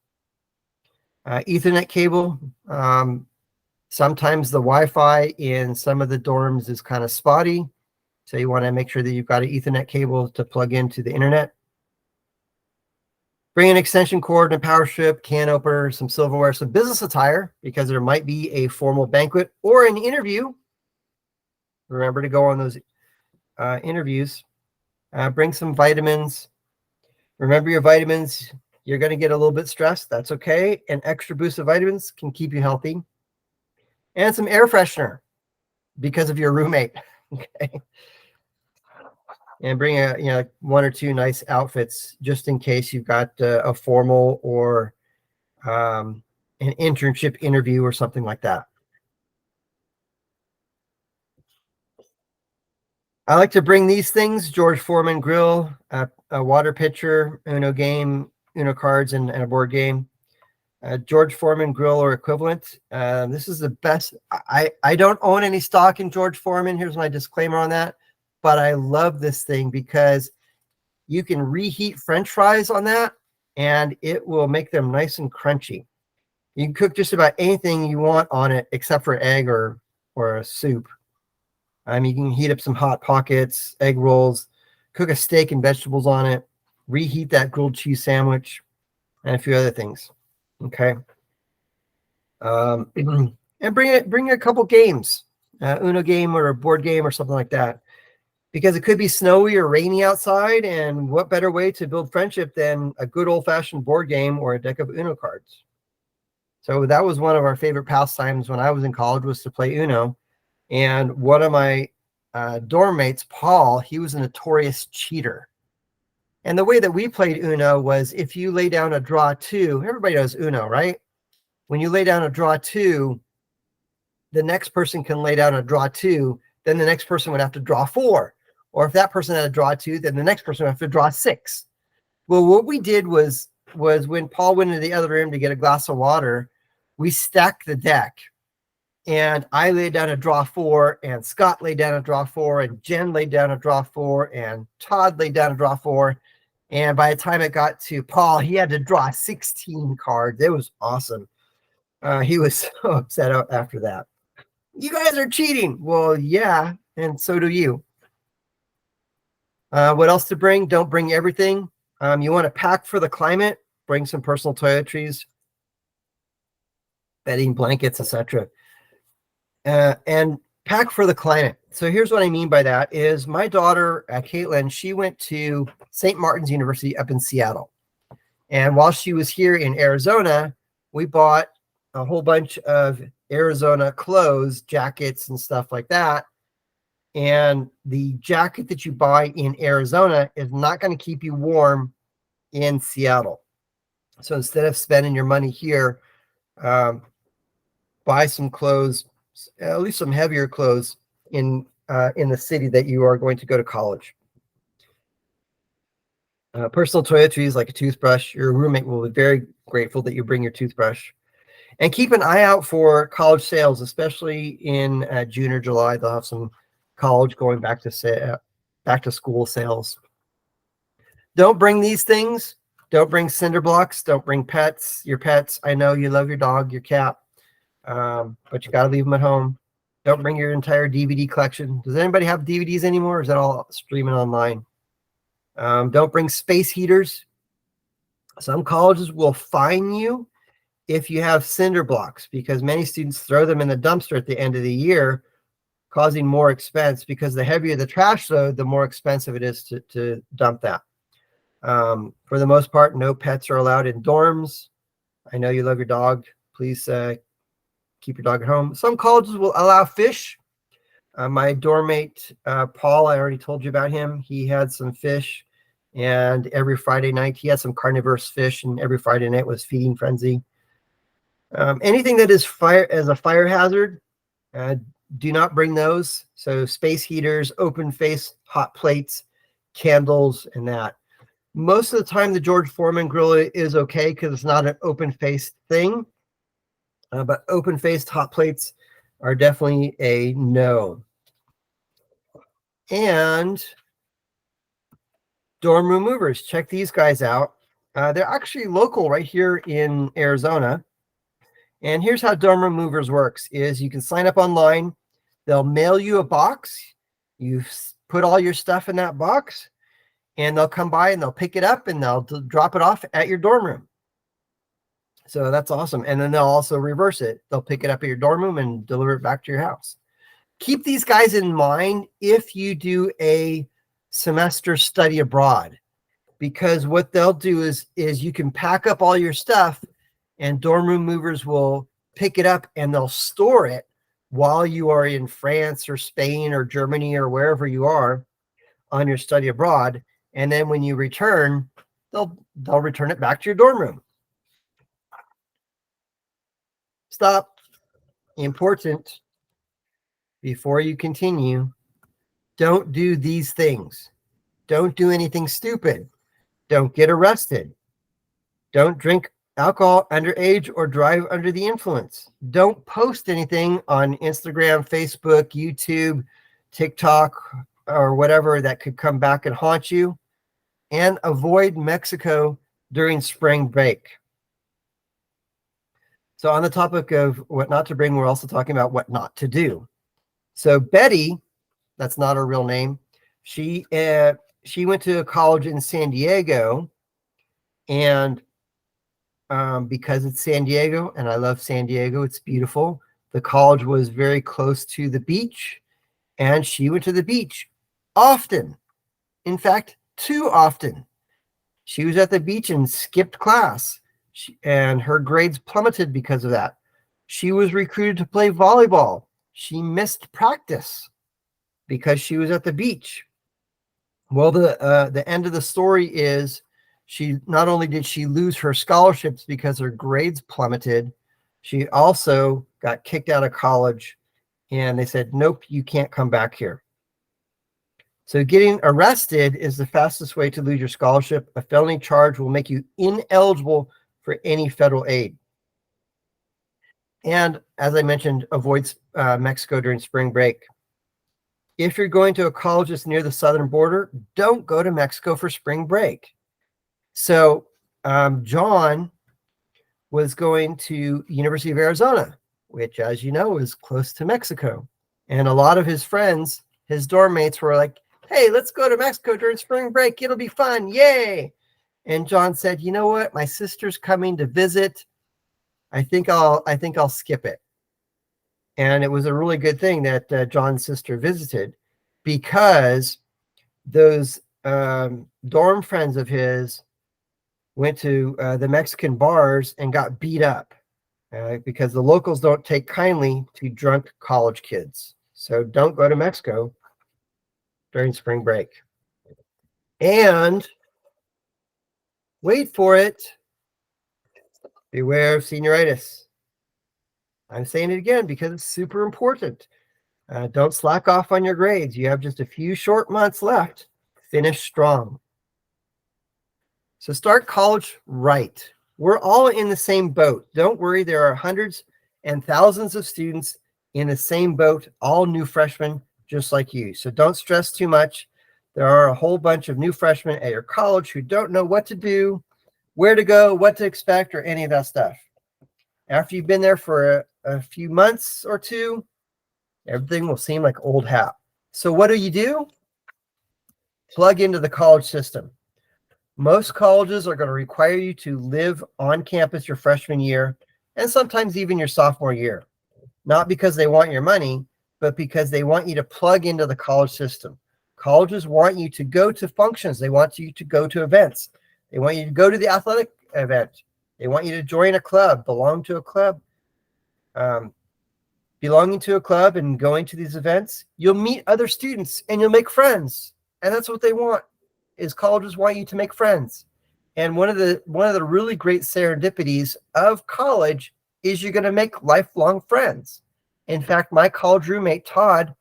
Ethernet cable. Sometimes the Wi-Fi in some of the dorms is kind of spotty. So you want to make sure that you've got an Ethernet cable to plug into the internet. Bring an extension cord and a power strip, can opener, some silverware, some business attire, because there might be a formal banquet or an interview. Remember to go on those interviews. Bring some vitamins. Remember your vitamins. You're going to get a little bit stressed. That's okay. An extra boost of vitamins can keep you healthy. And some air freshener because of your roommate. Okay. And bring one or two nice outfits just in case you've got a formal or an internship interview or something like that. I like to bring these things: George Foreman grill, a water pitcher, Uno game, Uno cards, and a board game. George Foreman grill or equivalent. This is the best. I don't own any stock in George Foreman. Here's my disclaimer on that. But I love this thing because you can reheat French fries on that and it will make them nice and crunchy. You can cook just about anything you want on it except for egg or a soup. You can heat up some Hot Pockets, egg rolls, cook a steak and vegetables on it, reheat that grilled cheese sandwich, and a few other things. Okay. And bring a couple games, Uno game or a board game or something like that, because it could be snowy or rainy outside. And what better way to build friendship than a good old-fashioned board game or a deck of Uno cards? So that was one of our favorite pastimes when I was in college, was to play Uno. And one of my dorm mates, Paul, he was a notorious cheater. And the way that we played Uno was, if you lay down a draw 2, everybody knows Uno, right? When you lay down a draw 2, the next person can lay down a draw 2, then the next person would have to draw 4. Or if that person had a draw 2, then the next person would have to draw 6. Well, what we did was when Paul went into the other room to get a glass of water, we stacked the deck. And I laid down a draw 4, and Scott laid down a draw 4, and Jen laid down a draw 4, and Todd laid down a draw 4. And by the time it got to Paul, he had to draw 16 cards. It was awesome. He was so upset after that. You guys are cheating. Well, yeah, and so do you. What else to bring? Don't bring everything. You want to pack for the climate. Bring some personal toiletries, bedding, blankets, etc. And pack for the climate. So here's what I mean by that is my daughter, Caitlin, she went to St. Martin's University up in Seattle. And while she was here in Arizona, we bought a whole bunch of Arizona clothes, jackets, and stuff like that. And the jacket that you buy in Arizona is not going to keep you warm in Seattle. So instead of spending your money here, buy some clothes, at least some heavier clothes in the city that you are going to go to college. Personal toiletries like a toothbrush. Your roommate will be very grateful that you bring your toothbrush. And keep an eye out for college sales, especially in June or July. They'll have some college going back to school sales. Don't bring these things. Don't bring cinder blocks. Don't bring pets. Your pets. I know you love your dog, your cat, but you got to leave them at home. Don't bring your entire DVD collection. Does anybody have DVDs anymore? Or is that all streaming online? Don't bring space heaters. Some colleges will fine you if you have cinder blocks, because many students throw them in the dumpster at the end of the year, causing more expense, because the heavier the trash load, the more expensive it is to dump that. For the most part, no pets are allowed in dorms. I know you love your dog. Please keep your dog at home. Some colleges will allow fish. My dorm mate, Paul, I already told you about him. He had some fish, and every Friday night, he had some carnivorous fish, and every Friday night was feeding frenzy. Anything that is as a fire hazard, do not bring those. So space heaters, open face hot plates, candles, and that. Most of the time, the George Foreman grill is okay because it's not an open-faced thing. But open-faced hot plates are definitely a no. And dorm room movers, check these guys out. They're actually local right here in Arizona. And here's how Dorm Room Movers works is you can sign up online. They'll mail you a box. You put all your stuff in that box, and they'll come by and they'll pick it up and they'll drop it off at your dorm room. So that's awesome. And then they'll also reverse it. They'll pick it up at your dorm room and deliver it back to your house. Keep these guys in mind if you do a semester study abroad, because what they'll do is you can pack up all your stuff and Dorm Room Movers will pick it up and they'll store it while you are in France or Spain or Germany or wherever you are on your study abroad. And then when you return, they'll return it back to your dorm room. Stop. Important. Before you continue, don't do these things. Don't do anything stupid. Don't get arrested. Don't drink alcohol underage or drive under the influence. Don't post anything on Instagram, Facebook, YouTube, TikTok, or whatever that could come back and haunt you. And avoid Mexico during spring break. So on the topic of what not to bring, we're also talking about what not to do. So Betty, that's not her real name, she went to a college in San Diego, and because it's San Diego, and I love San Diego, it's beautiful. The college was very close to the beach, and she went to the beach often. In fact, too often. She was at the beach and skipped class, and her grades plummeted because of that. She was recruited to play volleyball. She missed practice because she was at the beach. Well, the end of the story is she not only did she lose her scholarships because her grades plummeted, she also got kicked out of college, and they said, nope, you can't come back here. So getting arrested is the fastest way to lose your scholarship. A felony charge will make you ineligible for any federal aid. And as I mentioned, avoid Mexico during spring break. If you're going to a college that's near the southern border, don't go to Mexico for spring break. So John was going to University of Arizona, which, as you know, is close to Mexico. And a lot of his friends, his dorm mates, were like, hey, let's go to Mexico during spring break. It'll be fun. Yay. And John said, you know what? My sister's coming to visit. I think I'll skip it. And it was a really good thing that John's sister visited, because those dorm friends of his went to the Mexican bars and got beat up because the locals don't take kindly to drunk college kids. So don't go to Mexico during spring break. And wait for it, beware of senioritis. I'm saying it again because it's super important. Don't slack off on your grades. You have just a few short months left. Finish strong. So start college right. We're all in the same boat. Don't worry, there are hundreds and thousands of students in the same boat, all new freshmen, just like you. So don't stress too much. There are a whole bunch of new freshmen at your college who don't know what to do, where to go, what to expect, or any of that stuff. After you've been there for a few months or two, everything will seem like old hat. So what do? Plug into the college system. Most colleges are going to require you to live on campus your freshman year, and sometimes even your sophomore year. Not because they want your money, but because they want you to plug into the college system. Colleges want you to go to functions. They want you to go to events. They want you to go to the athletic event. They want you to join a club, belong to a club. Belonging to a club and going to these events, you'll meet other students and you'll make friends. And that's what they want, is colleges want you to make friends. And one of the really great serendipities of college is you're going to make lifelong friends. In fact, my college roommate, Todd,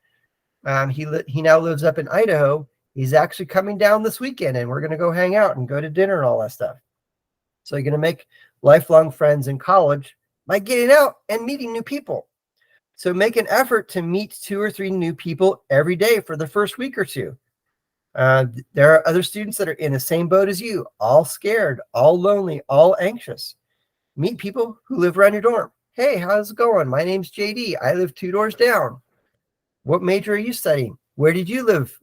he now lives up in Idaho. He's actually coming down this weekend, and we're going to go hang out and go to dinner and all that stuff. So you're going to make lifelong friends in college by getting out and meeting new people. So make an effort to meet 2 or 3 new people every day for the first week or two. There are other students that are in the same boat as you, all scared, all lonely, all anxious. Meet people who live around your dorm. Hey, how's it going? My name's JD. I live 2 doors down. What major are you studying? Where did you live?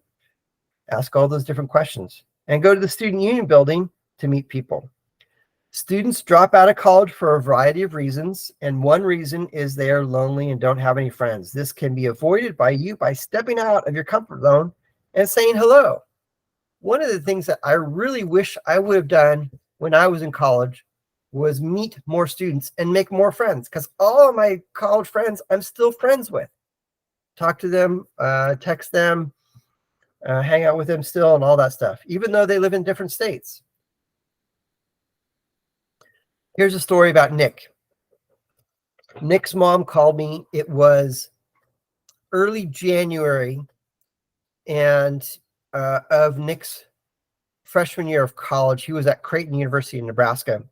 Ask all those different questions and go to the student union building to meet people. Students drop out of college for a variety of reasons, and one reason is they are lonely and don't have any friends. This can be avoided by you by stepping out of your comfort zone and saying hello. One of the things that I really wish I would have done when I was in college was meet more students and make more friends, because all of my college friends I'm still friends with. Talk to them, text them, hang out with them still, and all that stuff, even though they live in different states. Here's a story about Nick. Nick's mom called me. It was early January and of Nick's freshman year of college. He was at Creighton University in Nebraska.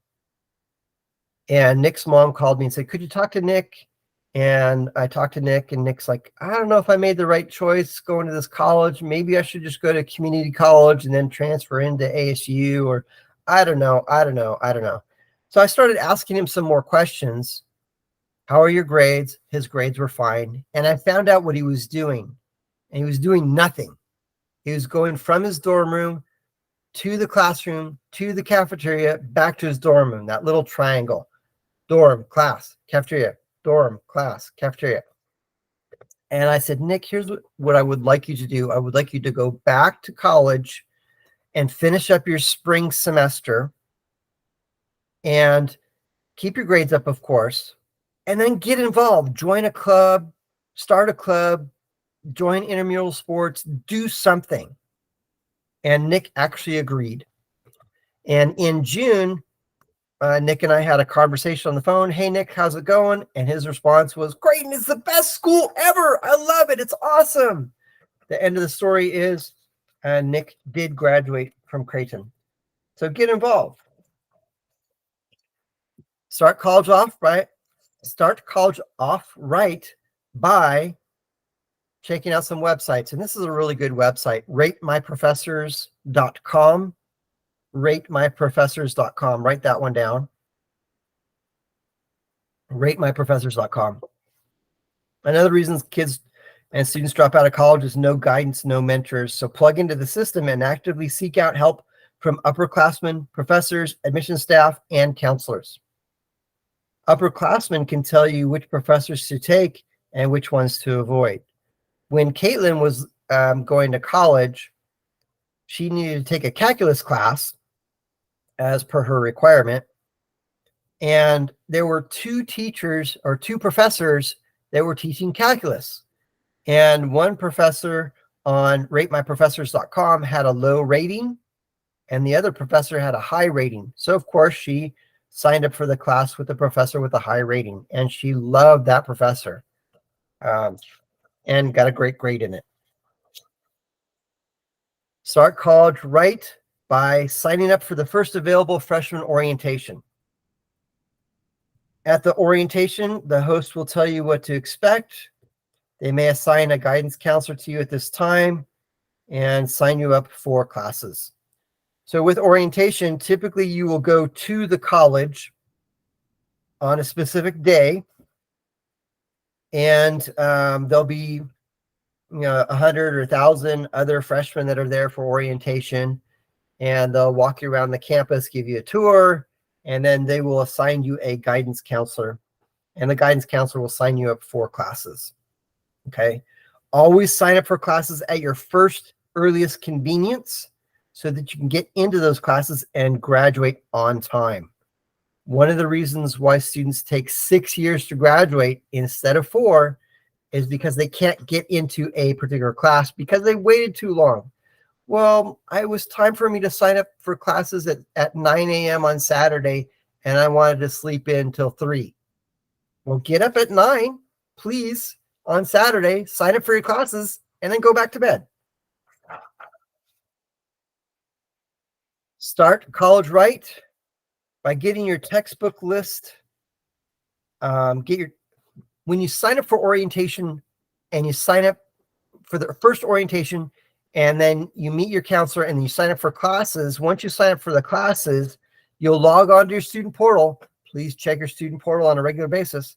And Nick's mom called me and said, could you talk to Nick? And I talked to Nick, and Nick's like, I don't know if I made the right choice going to this college. Maybe I should just go to community college and then transfer into ASU, or I don't know. So I started asking him some more questions. How are your grades? His grades were fine. And I found out what he was doing. And he was doing nothing. He was going from his dorm room to the classroom, to the cafeteria, back to his dorm room, that little triangle. Dorm, class, cafeteria, dorm, class, cafeteria. And I said, Nick, here's what I would like you to do. I would like you to go back to college and finish up your spring semester and keep your grades up, of course, and then get involved. Join a club, start a club, join intramural sports, do something. And Nick actually agreed. And in June, Nick and I had a conversation on the phone. Hey, Nick, how's it going? And his response was, Creighton is the best school ever. I love it. It's awesome. The end of the story is Nick did graduate from Creighton. So get involved. Start college off right by checking out some websites. And this is a really good website, ratemyprofessors.com. ratemyprofessors.com. Write that one down. ratemyprofessors.com. Another reason kids and students drop out of college is no guidance, no mentors. So plug into the system and actively seek out help from upperclassmen, professors, admission staff, and counselors. Upperclassmen can tell you which professors to take and which ones to avoid. When Caitlin was going to college, she needed to take a calculus class as per her requirement. And there were two teachers or two professors that were teaching calculus. And one professor on ratemyprofessors.com had a low rating, and the other professor had a high rating. So, of course, she signed up for the class with the professor with a high rating, and she loved that professor and got a great grade in it. Start college right by signing up for the first available freshman orientation. At the orientation, the host will tell you what to expect. They may assign a guidance counselor to you at this time and sign you up for classes. So with orientation, typically you will go to the college on a specific day, and there'll be 100 or 1,000 other freshmen that are there for orientation, and they'll walk you around the campus, give you a tour, and then they will assign you a guidance counselor, and the guidance counselor will sign you up for classes. Okay. Always sign up for classes at your first earliest convenience so that you can get into those classes and graduate on time. One of the reasons why students take 6 years to graduate instead of 4 is because they can't get into a particular class because they waited too long. Well, it was time for me to sign up for classes at 9 a.m. on Saturday, and I wanted to sleep in till 3. Well, get up at 9, please, on Saturday, sign up for your classes, and then go back to bed. Start college right by getting your textbook list. When you sign up for orientation and you sign up for the first orientation, and then you meet your counselor and you sign up for classes. Once you sign up for the classes, you'll log on to your student portal. Please check your student portal on a regular basis.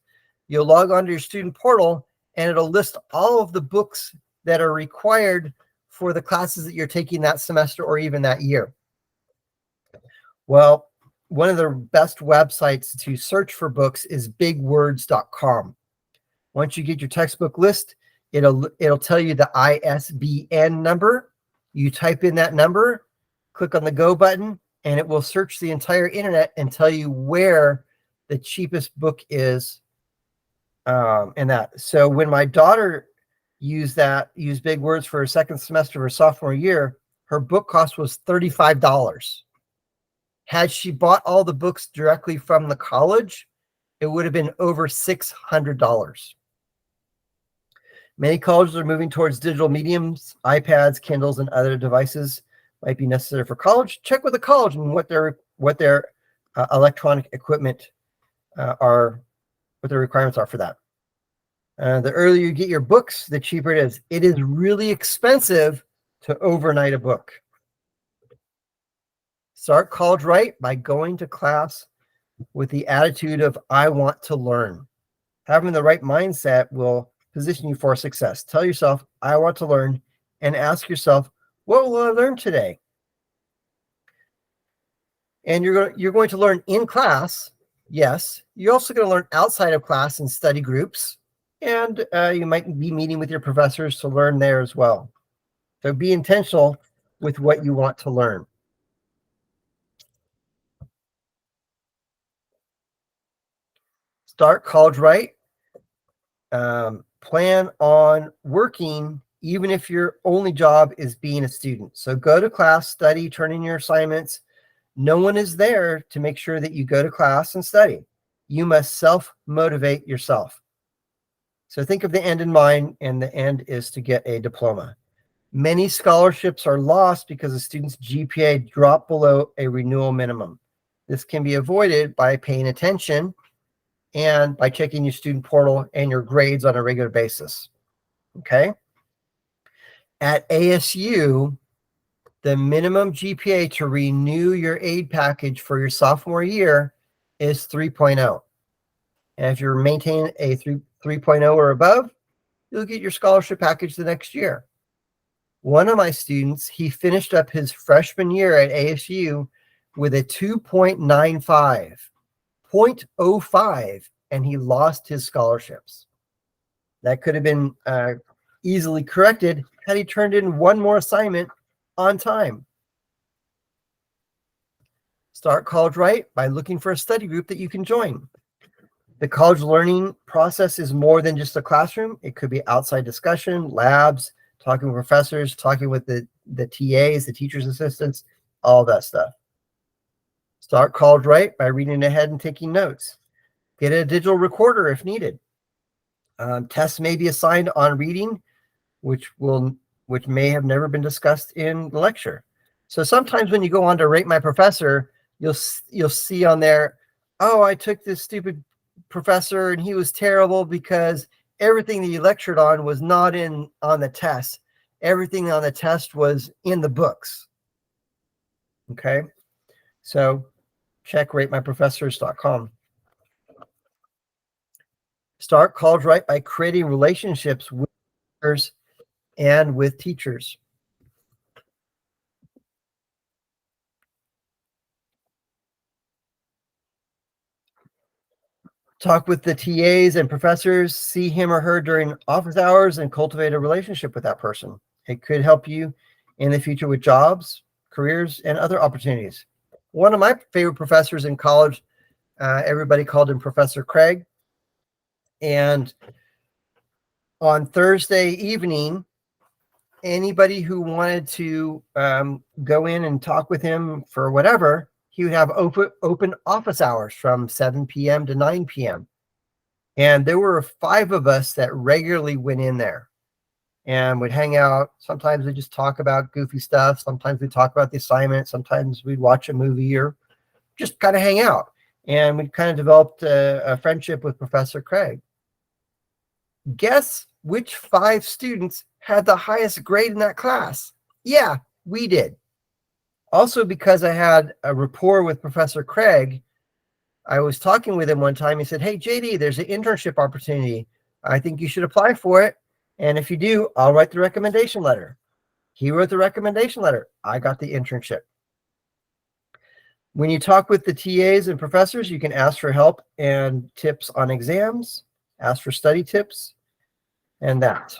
You'll log onto your student portal and it'll list all of the books that are required for the classes that you're taking that semester or even that year. Well, one of the best websites to search for books is bigwords.com. Once you get your textbook list, it'll tell you the ISBN number. You type in that number, click on the go button, and it will search the entire internet and tell you where the cheapest book is. And that. So when my daughter used Big Words for her second semester of her sophomore year, her book cost was $35. Had she bought all the books directly from the college, it would have been over $600. Many colleges are moving towards digital mediums. iPads, Kindles, and other devices might be necessary for college. Check with the college and what their electronic equipment what the requirements are for that. The earlier you get your books, the cheaper it is. It is really expensive to overnight a book. Start college right by going to class with the attitude of, I want to learn. Having the right mindset will position you for success. Tell yourself, I want to learn, and ask yourself, what will I learn today? And you're going to learn in class. Yes. You're also going to learn outside of class in study groups. And you might be meeting with your professors to learn there as well. So be intentional with what you want to learn. Start college right. Plan on working even if your only job is being a student. So go to class, study, turn in your assignments. No one is there to make sure that you go to class and study. You must self-motivate yourself. So think of the end in mind, and the end is to get a diploma. Many scholarships are lost because a student's GPA dropped below a renewal minimum. This can be avoided by paying attention and by checking your student portal and your grades on a regular basis. Okay? At ASU, the minimum GPA to renew your aid package for your sophomore year is 3.0. And if you're maintaining a 3.0 or above, you'll get your scholarship package the next year. One of my students, he finished up his freshman year at ASU with a 2.95, 0.05, and he lost his scholarships. That could have been easily corrected had he turned in one more assignment on time. Start college right by looking for a study group that you can join. The college learning process is more than just a classroom. It could be outside discussion, labs, talking with professors, talking with the TAs, the teachers' assistants, all that stuff. Start college right by reading ahead and taking notes. Get a digital recorder if needed. Tests may be assigned on reading, which may have never been discussed in the lecture. So sometimes when you go on to Rate My Professor, you'll see on there, oh, I took this stupid professor and he was terrible because everything that he lectured on was not on the test. Everything on the test was in the books. Okay, so check ratemyprofessors.com. Start college right by creating relationships with others and with teachers. Talk with the TAs and professors, see him or her during office hours, and cultivate a relationship with that person. It could help you in the future with jobs, careers, and other opportunities. One of my favorite professors in college, everybody called him Professor Craig. And on Thursday evening, anybody who wanted to go in and talk with him for whatever, he would have open office hours from 7 p.m. to 9 p.m. And there were 5 of us that regularly went in there and would hang out. Sometimes we just talk about goofy stuff. Sometimes we talk about the assignment. Sometimes we'd watch a movie or just kind of hang out. And we kind of developed a friendship with Professor Craig. Guess which 5 students had the highest grade in that class? Yeah, we did. Also, because I had a rapport with Professor Craig, I was talking with him one time. He said, "Hey, JD, there's an internship opportunity. I think you should apply for it. And if you do, I'll write the recommendation letter." He wrote the recommendation letter. I got the internship. When you talk with the TAs and professors, you can ask for help and tips on exams, ask for study tips, and that.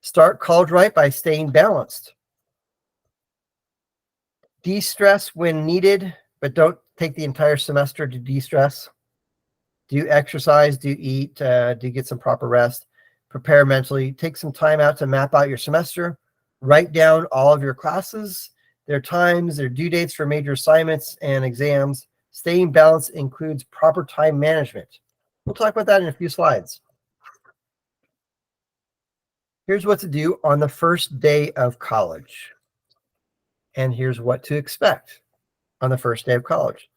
Start college right by staying balanced. De-stress when needed, but don't take the entire semester to de-stress. Do exercise, do eat, do get some proper rest, prepare mentally, take some time out to map out your semester, write down all of your classes, their times, their due dates for major assignments and exams. Staying balanced includes proper time management. We'll talk about that in a few slides. Here's what to do on the first day of college. And here's what to expect on the first day of college.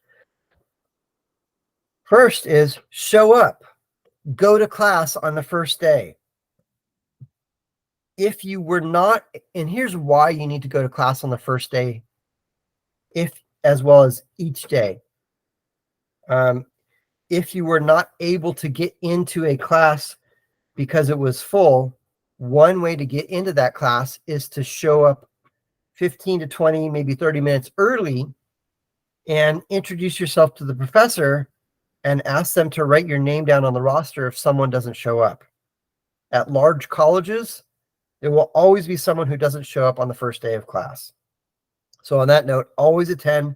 First is show up. Go to class on the first day. If you were not, and here's why you need to go to class on the first day, as well as each day. If you were not able to get into a class because it was full, one way to get into that class is to show up 15 to 20, maybe 30 minutes early and introduce yourself to the professor and ask them to write your name down on the roster if someone doesn't show up. At large colleges, there will always be someone who doesn't show up on the first day of class. So on that note, always attend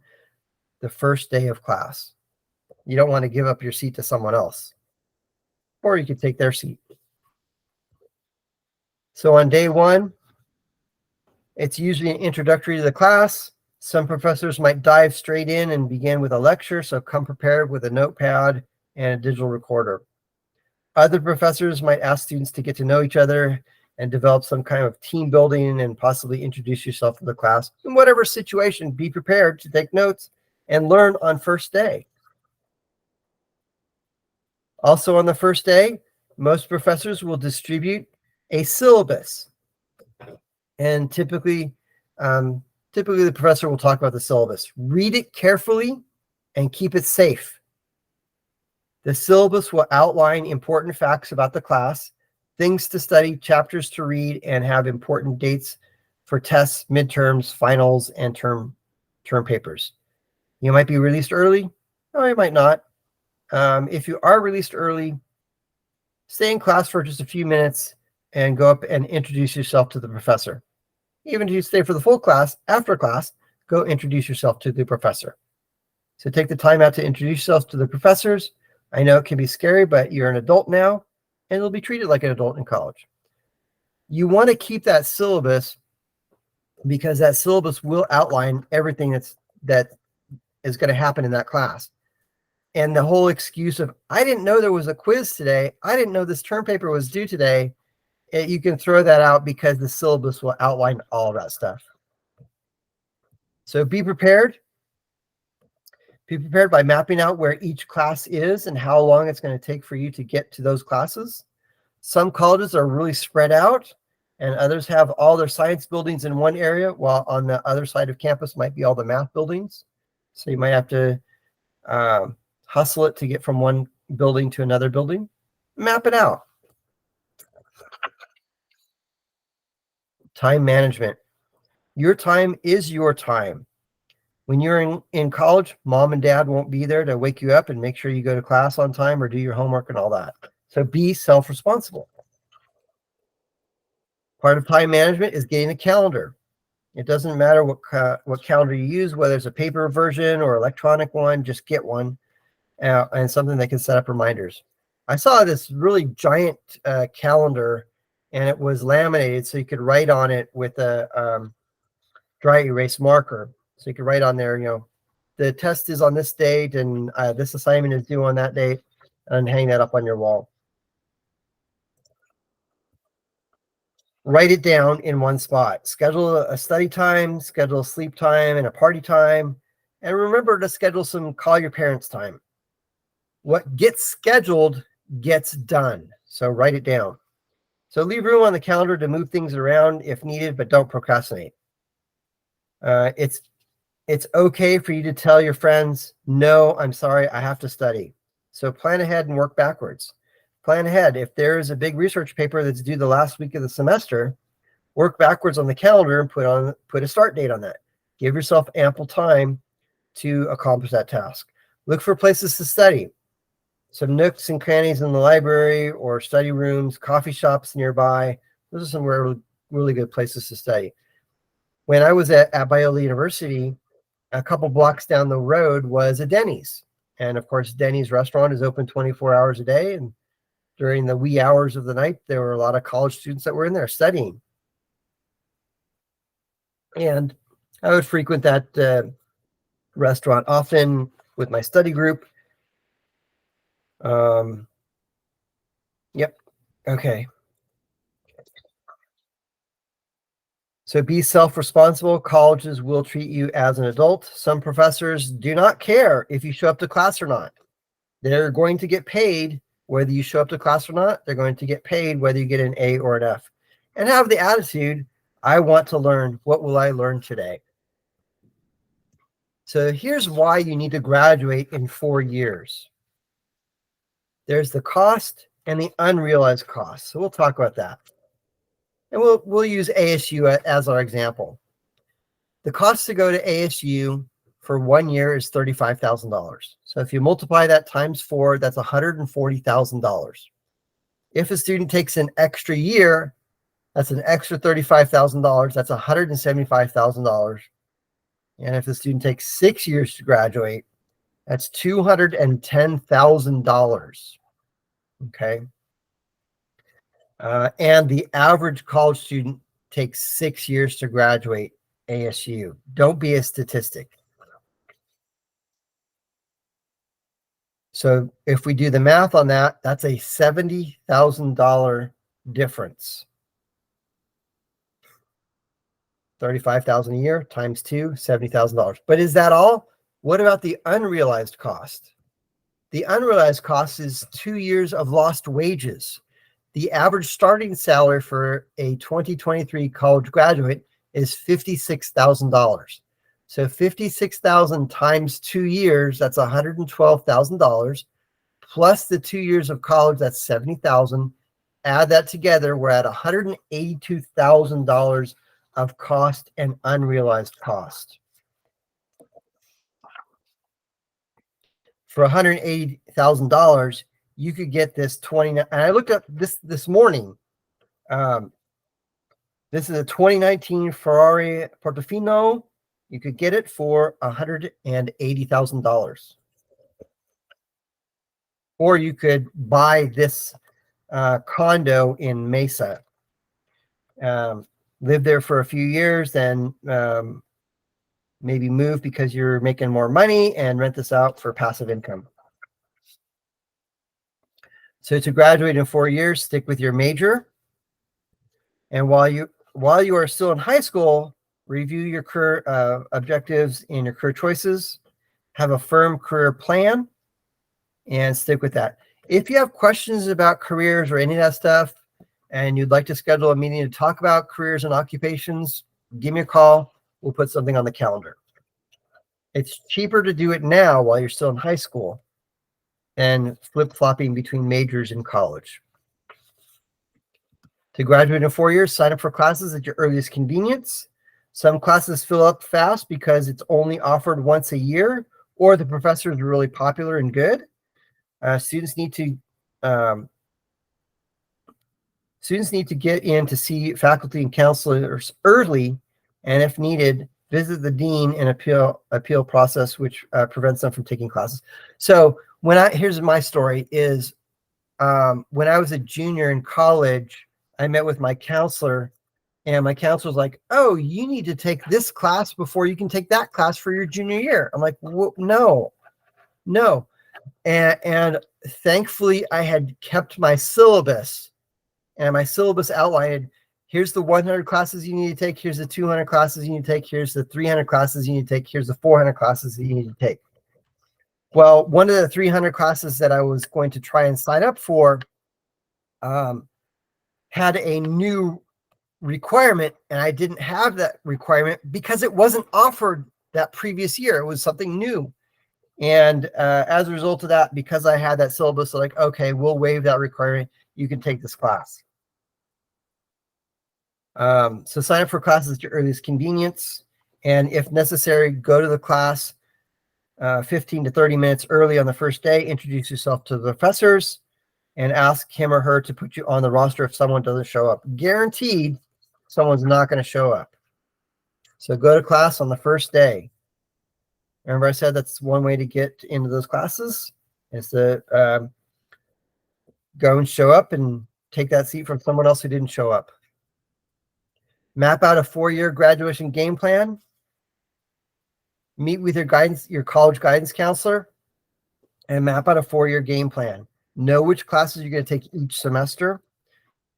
the first day of class. You don't want to give up your seat to someone else, or you could take their seat. So on day one, it's usually an introductory to the class. Some professors might dive straight in and begin with a lecture, so come prepared with a notepad and a digital recorder. Other professors might ask students to get to know each other and develop some kind of team building and possibly introduce yourself to the class. In whatever situation, be prepared to take notes and learn on first day. Also on the first day, most professors will distribute a syllabus. And typically the professor will talk about the syllabus. Read it carefully and keep it safe. The syllabus will outline important facts about the class, things to study, chapters to read, and have important dates for tests, midterms, finals, and term papers. You might be released early, or you might not. If you are released early, stay in class for just a few minutes and go up and introduce yourself to the professor. Even if you stay for the full class, after class, go introduce yourself to the professor. So take the time out to introduce yourself to the professors. I know it can be scary, but you're an adult now, and you'll be treated like an adult in college. You want to keep that syllabus because that syllabus will outline everything that is going to happen in that class. And the whole excuse of, I didn't know there was a quiz today, I didn't know this term paper was due today, you can throw that out because the syllabus will outline all of that stuff. So be prepared. Be prepared by mapping out where each class is and how long it's going to take for you to get to those classes. Some colleges are really spread out, and others have all their science buildings in one area, while on the other side of campus might be all the math buildings. So you might have to hustle it to get from one building to another building. Map it out. Time management. Your time is your time. When you're in college, mom and dad won't be there to wake you up and make sure you go to class on time or do your homework and all that. So be self-responsible. Part of time management is getting a calendar. It doesn't matter what calendar you use, whether it's a paper version or electronic one, just get one and something that can set up reminders. I saw this really giant calendar, and it was laminated so you could write on it with a dry erase marker. So you could write on there, the test is on this date and this assignment is due on that date, and hang that up on your wall. Write it down in one spot. Schedule a study time, schedule a sleep time and a party time, and remember to schedule some call your parents time. What gets scheduled gets done. So write it down. So leave room on the calendar to move things around if needed, but don't procrastinate. It's It's okay for you to tell your friends, no, I'm sorry, I have to study. So plan ahead and work backwards. Plan ahead. If there is a big research paper that's due the last week of the semester, work backwards on the calendar and put a start date on that. Give yourself ample time to accomplish that task. Look for places to study. Some nooks and crannies in the library or study rooms, coffee shops nearby. Those are some really good places to study. When I was at Biola University, a couple blocks down the road was a Denny's. And of course, Denny's restaurant is open 24 hours a day. And during the wee hours of the night, there were a lot of college students that were in there studying. And I would frequent that restaurant often with my study group. Yep. Okay. So be self-responsible. Colleges will treat you as an adult. Some professors do not care if you show up to class or not. They're going to get paid whether you show up to class or not. They're going to get paid whether you get an A or an F. And have the attitude, I want to learn. What will I learn today? So here's why you need to graduate in 4 years. There's the cost and the unrealized cost. So we'll talk about that. And we'll use ASU as our example. The cost to go to ASU for 1 year is $35,000. So if you multiply that times 4, that's $140,000. If a student takes an extra year, that's an extra $35,000. That's $175,000. And if the student takes 6 years to graduate, that's $210,000. Okay. And the average college student takes 6 years to graduate ASU. Don't be a statistic. So if we do the math on that, that's a $70,000 difference. $35,000 a year times 2, $70,000. But is that all? What about the unrealized cost? The unrealized cost is 2 years of lost wages. The average starting salary for a 2023 college graduate is $56,000. So $56,000 times 2 years, that's $112,000, plus the 2 years of college, that's $70,000. Add that together, we're at $182,000 of cost and unrealized cost. For $180,000, you could get this 29. And I looked up this morning. This is a 2019 Ferrari Portofino. You could get it for $180,000. Or you could buy this condo in Mesa. Live there for a few years, then maybe move because you're making more money and rent this out for passive income. So to graduate in 4 years, stick with your major. And while you are still in high school, review your career objectives and your career choices. Have a firm career plan and stick with that. If you have questions about careers or any of that stuff, and you'd like to schedule a meeting to talk about careers and occupations, give me a call. We'll put something on the calendar. It's cheaper to do it now while you're still in high school than flip-flopping between majors in college. To graduate in 4 years, sign up for classes at your earliest convenience. Some classes fill up fast because it's only offered once a year, or the professors are really popular and good. Students need to get in to see faculty and counselors early, and if needed, visit the dean and appeal process, which prevents them from taking classes. So here's my story is when I was a junior in college, I met with my counselor, and my counselor was like, oh, you need to take this class before you can take that class for your junior year. I'm like, well, no. And thankfully I had kept my syllabus, and my syllabus outlined, here's the 100 classes you need to take. Here's the 200 classes you need to take. Here's the 300 classes you need to take. Here's the 400 classes that you need to take. Well, one of the 300 classes that I was going to try and sign up for had a new requirement, and I didn't have that requirement because it wasn't offered that previous year. It was something new. And as a result of that, because I had that syllabus, they're like, okay, we'll waive that requirement. You can take this class. So sign up for classes at your earliest convenience. And if necessary, go to the class 15 to 30 minutes early on the first day. Introduce yourself to the professors and ask him or her to put you on the roster if someone doesn't show up. Guaranteed, someone's not going to show up. So go to class on the first day. Remember I said that's one way to get into those classes is to go and show up and take that seat from someone else who didn't show up. Map out a 4-year graduation game plan. Meet with your college guidance counselor, and map out a 4-year game plan. Know which classes you're going to take each semester,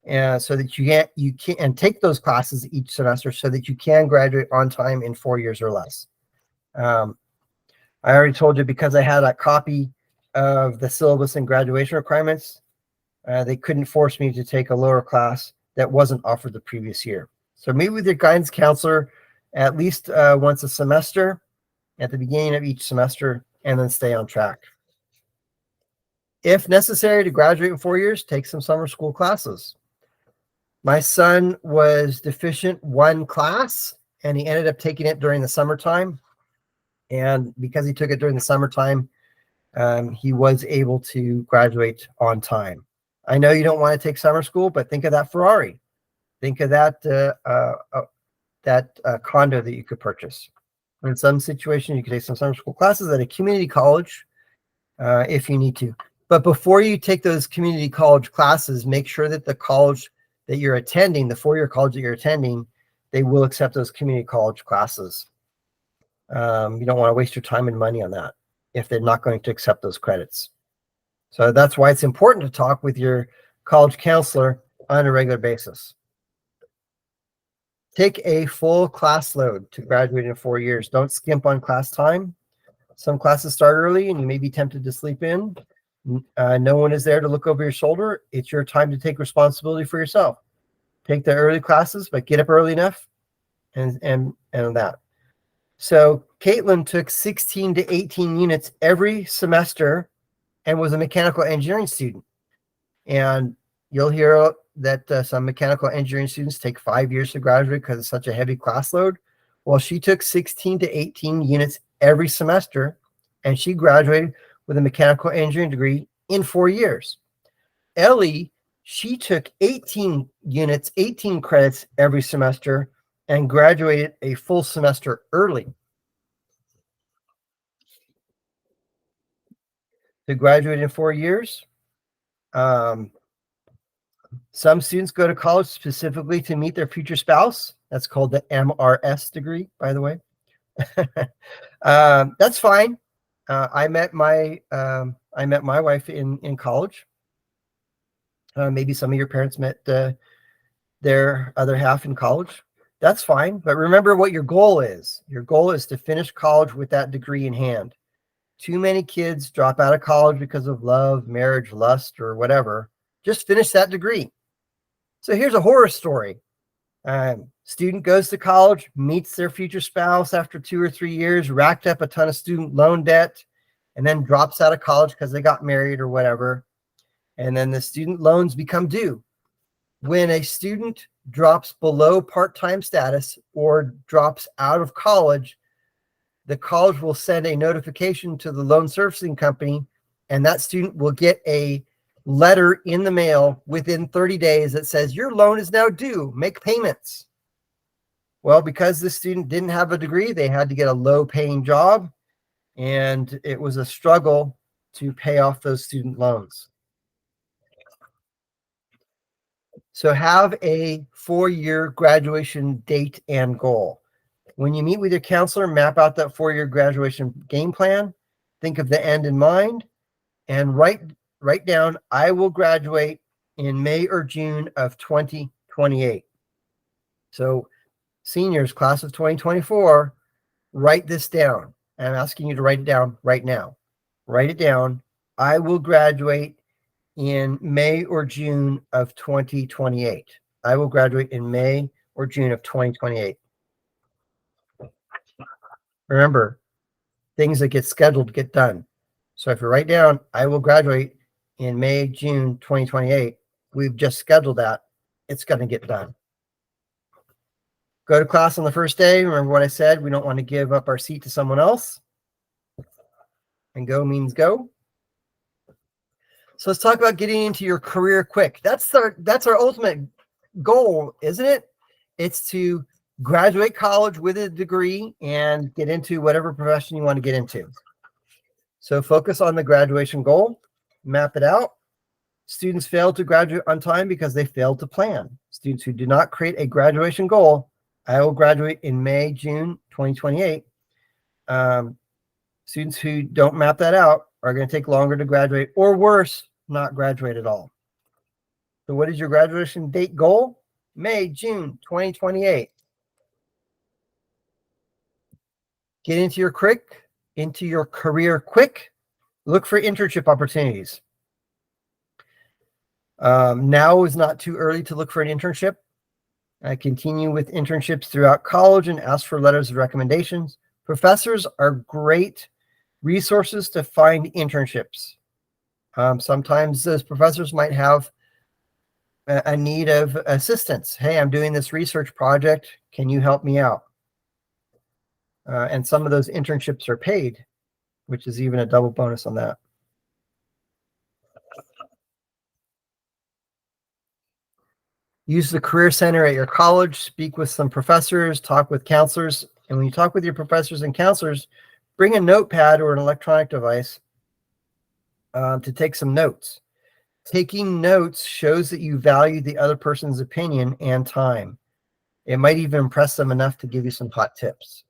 and so that you can and take those classes each semester so that you can graduate on time in 4 years or less. I already told you, because I had a copy of the syllabus and graduation requirements, they couldn't force me to take a lower class that wasn't offered the previous year. So meet with your guidance counselor at least once a semester at the beginning of each semester, and then stay on track. If necessary to graduate in 4 years, take some summer school classes. My son was deficient one class, and he ended up taking it during the summertime. And because he took it during the summertime, he was able to graduate on time. I know you don't want to take summer school, but think of that Ferrari. Think of that condo that you could purchase. In some situations, you could take some summer school classes at a community college if you need to. But before you take those community college classes, make sure that the college that you're attending, the 4-year college that you're attending, they will accept those community college classes. You don't want to waste your time and money on that if they're not going to accept those credits. So that's why it's important to talk with your college counselor on a regular basis. Take a full class load to graduate in 4 years. Don't skimp on class time. Some classes start early and you may be tempted to sleep in. No one is there to look over your shoulder. It's your time to take responsibility for yourself. Take the early classes, but get up early enough and that. So Caitlin took 16 to 18 units every semester and was a mechanical engineering student. And you'll hear that some mechanical engineering students take 5 years to graduate because it's such a heavy class load. Well, she took 16 to 18 units every semester, and she graduated with a mechanical engineering degree in 4 years. Ellie, she took 18 units, 18 credits every semester, and graduated a full semester early. To graduate in 4 years, some students go to college specifically to meet their future spouse. That's called the MRS degree, by the way. That's fine. I met my wife in college. Maybe some of your parents met their other half in college. That's fine. But remember what your goal is. Your goal is to finish college with that degree in hand. Too many kids drop out of college because of love, marriage, lust, or whatever. Just finish that degree. So here's a horror story. Student goes to college, meets their future spouse after 2 or 3 years, racked up a ton of student loan debt, and then drops out of college because they got married or whatever. And then the student loans become due. When a student drops below part-time status or drops out of college, the college will send a notification to the loan servicing company, and that student will get a letter in the mail within 30 days that says your loan is now due, make payments. Well, because the student didn't have a degree, they had to get a low-paying job, and it was a struggle to pay off those student loans. So have a 4-year graduation date and goal. When you meet with your counselor, map out that 4-year graduation game plan. Think of the end in mind, and write down, I will graduate in May or June of 2028. So seniors, class of 2024, write this down. I'm asking you to write it down right now. Write it down. I will graduate in May or June of 2028. I will graduate in May or June of 2028. Remember, things that get scheduled get done. So if you write down, I will graduate in May, June 2028, we've just scheduled that. It's going to get done. Go to class on the first day. Remember what I said? We don't want to give up our seat to someone else. And go means go. So let's talk about getting into your career quick. That's our ultimate goal, isn't it? It's to graduate college with a degree and get into whatever profession you want to get into. So focus on the graduation goal, map it out. Students fail to graduate on time because they failed to plan. Students who do not create a graduation goal, I will graduate in May, June 2028. Students who don't map that out are going to take longer to graduate, or worse, not graduate at all. So what is your graduation date goal? May, June 2028. Get into your career quick. Look for internship opportunities. Now is not too early to look for an internship. Continue with internships throughout college and ask for letters of recommendations. Professors are great resources to find internships. Sometimes those professors might have a need of assistance. Hey, I'm doing this research project. Can you help me out? And some of those internships are paid, which is even a double bonus on that. Use the Career Center at your college, speak with some professors, talk with counselors. And when you talk with your professors and counselors, bring a notepad or an electronic device to take some notes. Taking notes shows that you value the other person's opinion and time. It might even impress them enough to give you some hot tips.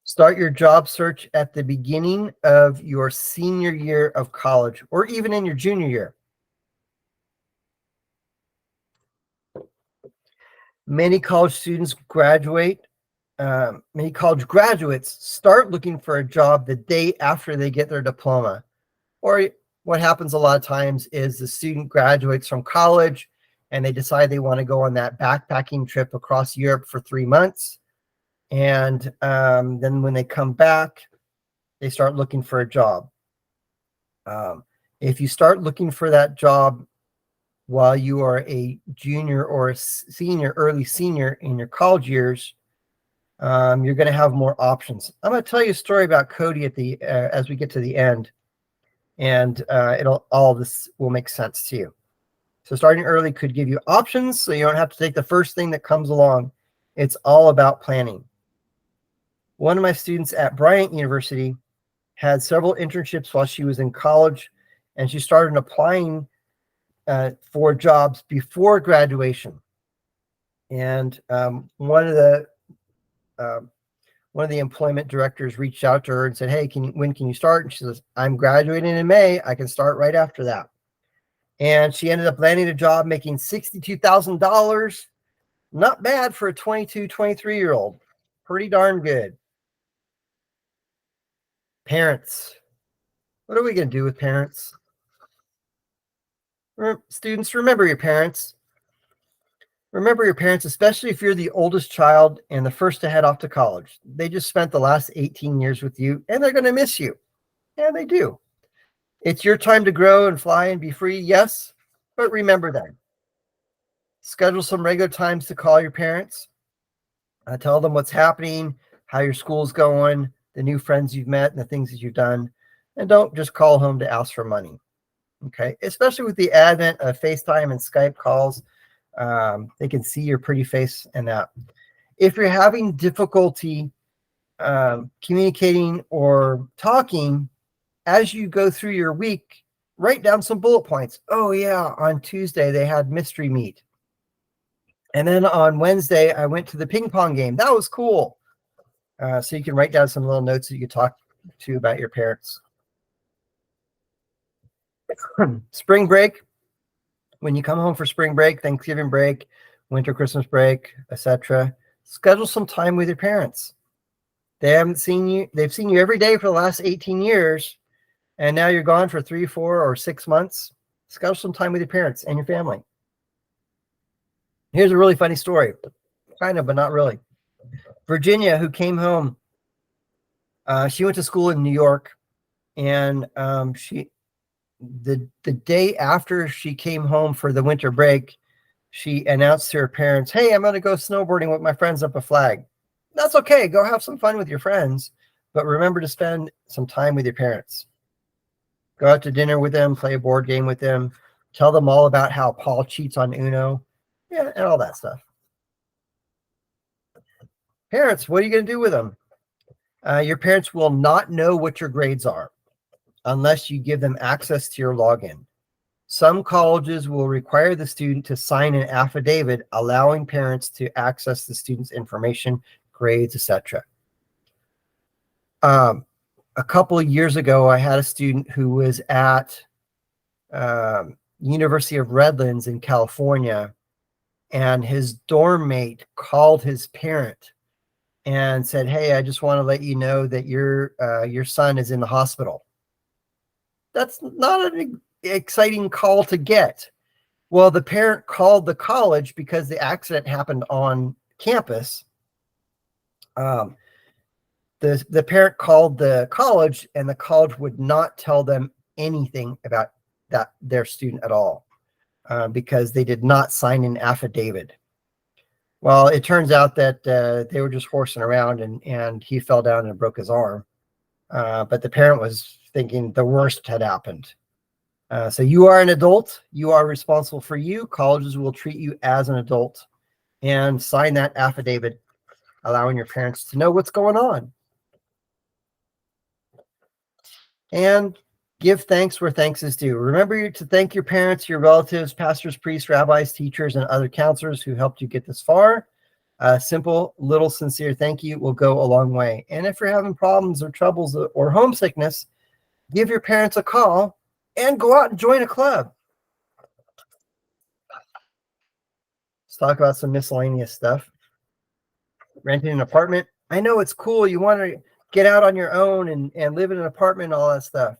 Start your job search at the beginning of your senior year of college, or even in your junior year. Many college students graduate. Many college graduates start looking for a job the day after they get their diploma. Or what happens a lot of times is the student graduates from college and they decide they want to go on that backpacking trip across Europe for 3 months. And then when they come back, they start looking for a job. If you start looking for that job while you are a junior or a senior, early senior in your college years, you're going to have more options. I'm going to tell you a story about Cody at the as we get to the end, and all this will make sense to you. So starting early could give you options, so you don't have to take the first thing that comes along. It's all about planning. One of my students at Bryant University had several internships while she was in college, and she started applying for jobs before graduation. And one of the employment directors reached out to her and said, "Hey, when can you start?" And she says, "I'm graduating in May. I can start right after that." And she ended up landing a job making $62,000. Not bad for a 22, 23-year-old. Pretty darn good. Parents. What are we going to do with parents? Students, remember your parents. Remember your parents, especially if you're the oldest child and the first to head off to college. They just spent the last 18 years with you, and they're going to miss you. Yeah, they do. It's your time to grow and fly and be free, yes, but remember them. Schedule some regular times to call your parents. Tell them what's happening, how your school's going, the new friends you've met, and the things that you've done. And don't just call home to ask for money. Okay, especially with the advent of FaceTime and Skype calls, they can see your pretty face and that. If you're having difficulty communicating or talking as you go through your week, write down some bullet points. Oh yeah, on Tuesday they had mystery meat. And then on Wednesday, I went to the ping pong game. That was cool. So you can write down some little notes that you can talk to about your parents. Spring break. When you come home for spring break, Thanksgiving break, winter, Christmas break, etc., schedule some time with your parents. They haven't seen you. They've seen you every day for the last 18 years, and now you're gone for 3, 4, or 6 months. Schedule some time with your parents and your family. Here's a really funny story. kind of, but not really. Virginia, who came home, she went to school in New York, and the day after she came home for the winter break, she announced to her parents, "Hey, I'm going to go snowboarding with my friends up a flag." That's okay. Go have some fun with your friends, but remember to spend some time with your parents. Go out to dinner with them, play a board game with them, tell them all about how Paul cheats on Uno, yeah, and all that stuff. Parents, what are you going to do with them? Your parents will not know what your grades are unless you give them access to your login. Some colleges will require the student to sign an affidavit allowing parents to access the student's information, grades, etc. A couple of years ago, I had a student who was at University of Redlands in California, and his dorm mate called his parent and said, "Hey, I just want to let you know that your son is in the hospital." That's not an exciting call to get. Well, the parent called the college because the accident happened on campus. The parent called the college, and the college would not tell them anything about their student at all because they did not sign an affidavit. Well, it turns out that they were just horsing around, and he fell down and broke his arm. But the parent was thinking the worst had happened. So you are an adult. You are responsible for you. Colleges will treat you as an adult and sign that affidavit allowing your parents to know what's going on. And give thanks where thanks is due. Remember to thank your parents, your relatives, pastors, priests, rabbis, teachers, and other counselors who helped you get this far. A simple, little, sincere thank you will go a long way. And if you're having problems or troubles or homesickness, give your parents a call and go out and join a club. Let's talk about some miscellaneous stuff. Renting an apartment. I know it's cool. You want to get out on your own and live in an apartment and all that stuff.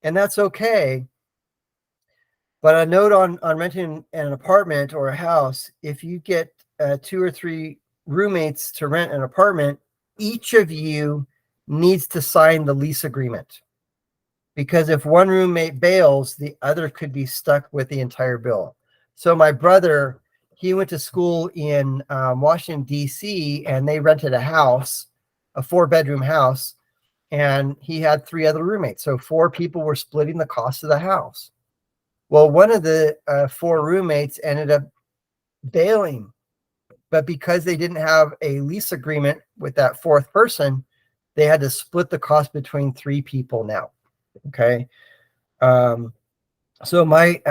And that's okay. But a note on renting an apartment or a house, if you get 2 or 3 roommates to rent an apartment, each of you needs to sign the lease agreement. Because if one roommate bails, the other could be stuck with the entire bill. So my brother, he went to school in Washington, D.C., and they rented a house, a 4-bedroom house, and he had 3 other roommates. So 4 people were splitting the cost of the house. Well, one of the 4 roommates ended up bailing, but because they didn't have a lease agreement with that 4th person, they had to split the cost between 3 people now. Okay. So my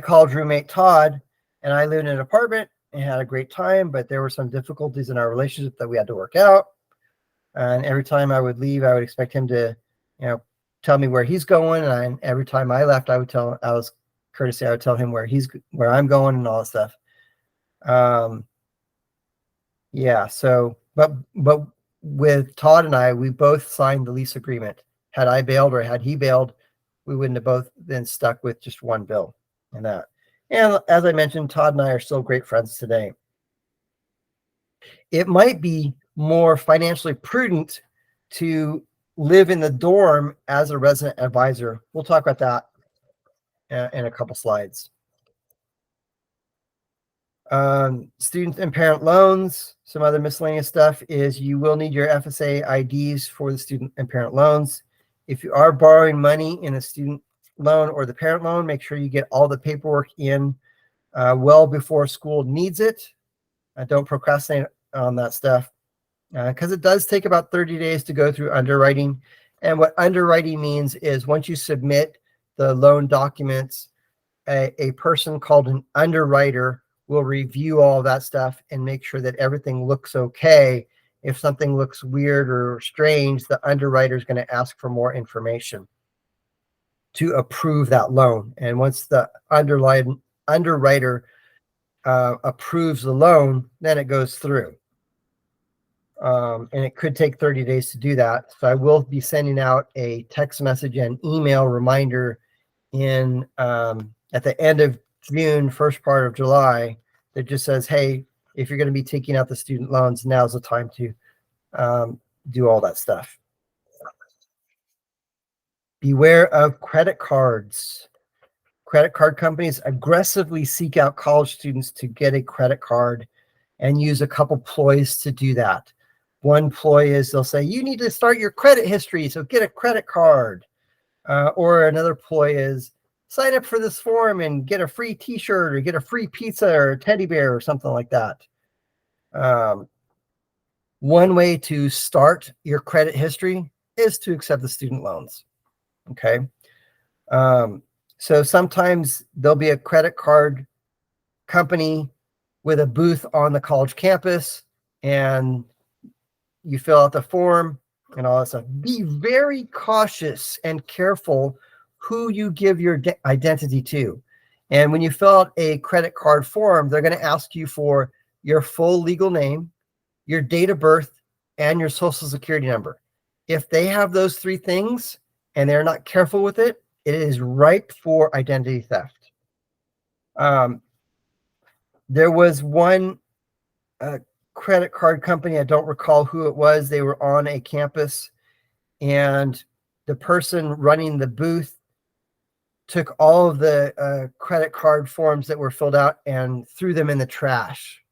college roommate, Todd, and I lived in an apartment and had a great time, but there were some difficulties in our relationship that we had to work out. And every time I would leave, I would expect him to, tell me where he's going. And every time I left, I would tell him where I'm going and all that stuff. Yeah. So, but with Todd and I, we both signed the lease agreement. Had I bailed or had he bailed, we wouldn't have both been stuck with just one bill and that. And as I mentioned, Todd and I are still great friends today. It might be more financially prudent to live in the dorm as a resident advisor. We'll talk about that in a couple slides. Student and parent loans. Some other miscellaneous stuff is you will need your FSA IDs for the student and parent loans. If you are borrowing money in a student loan or the parent loan, make sure you get all the paperwork in well before school needs it. Don't procrastinate on that stuff because it does take about 30 days to go through underwriting. And what underwriting means is once you submit the loan documents, a person called an underwriter will review all of that stuff and make sure that everything looks okay. If something looks weird or strange, the underwriter is going to ask for more information to approve that loan. And once the underwriter approves the loan, then it goes through. And it could take 30 days to do that. So I will be sending out a text message and email reminder at the end of June, first part of July, that just says, hey, if you're going to be taking out the student loans, now's the time to do all that stuff. Beware of credit cards. Credit card companies aggressively seek out college students to get a credit card and use a couple ploys to do that. One ploy is they'll say, you need to start your credit history, so get a credit card. Or another ploy is sign up for this form and get a free t-shirt or get a free pizza or a teddy bear or something like that. One way to start your credit history is to accept the student loans. Okay. So sometimes there'll be a credit card company with a booth on the college campus, and you fill out the form and all that stuff. Be very cautious and careful who you give your identity to. And when you fill out a credit card form, they're going to ask you for your full legal name, your date of birth, and your social security number. If they have those three things and they're not careful with it, it is ripe for identity theft. There was one credit card company, I don't recall who it was. They were on a campus, and the person running the booth took all of the credit card forms that were filled out and threw them in the trash.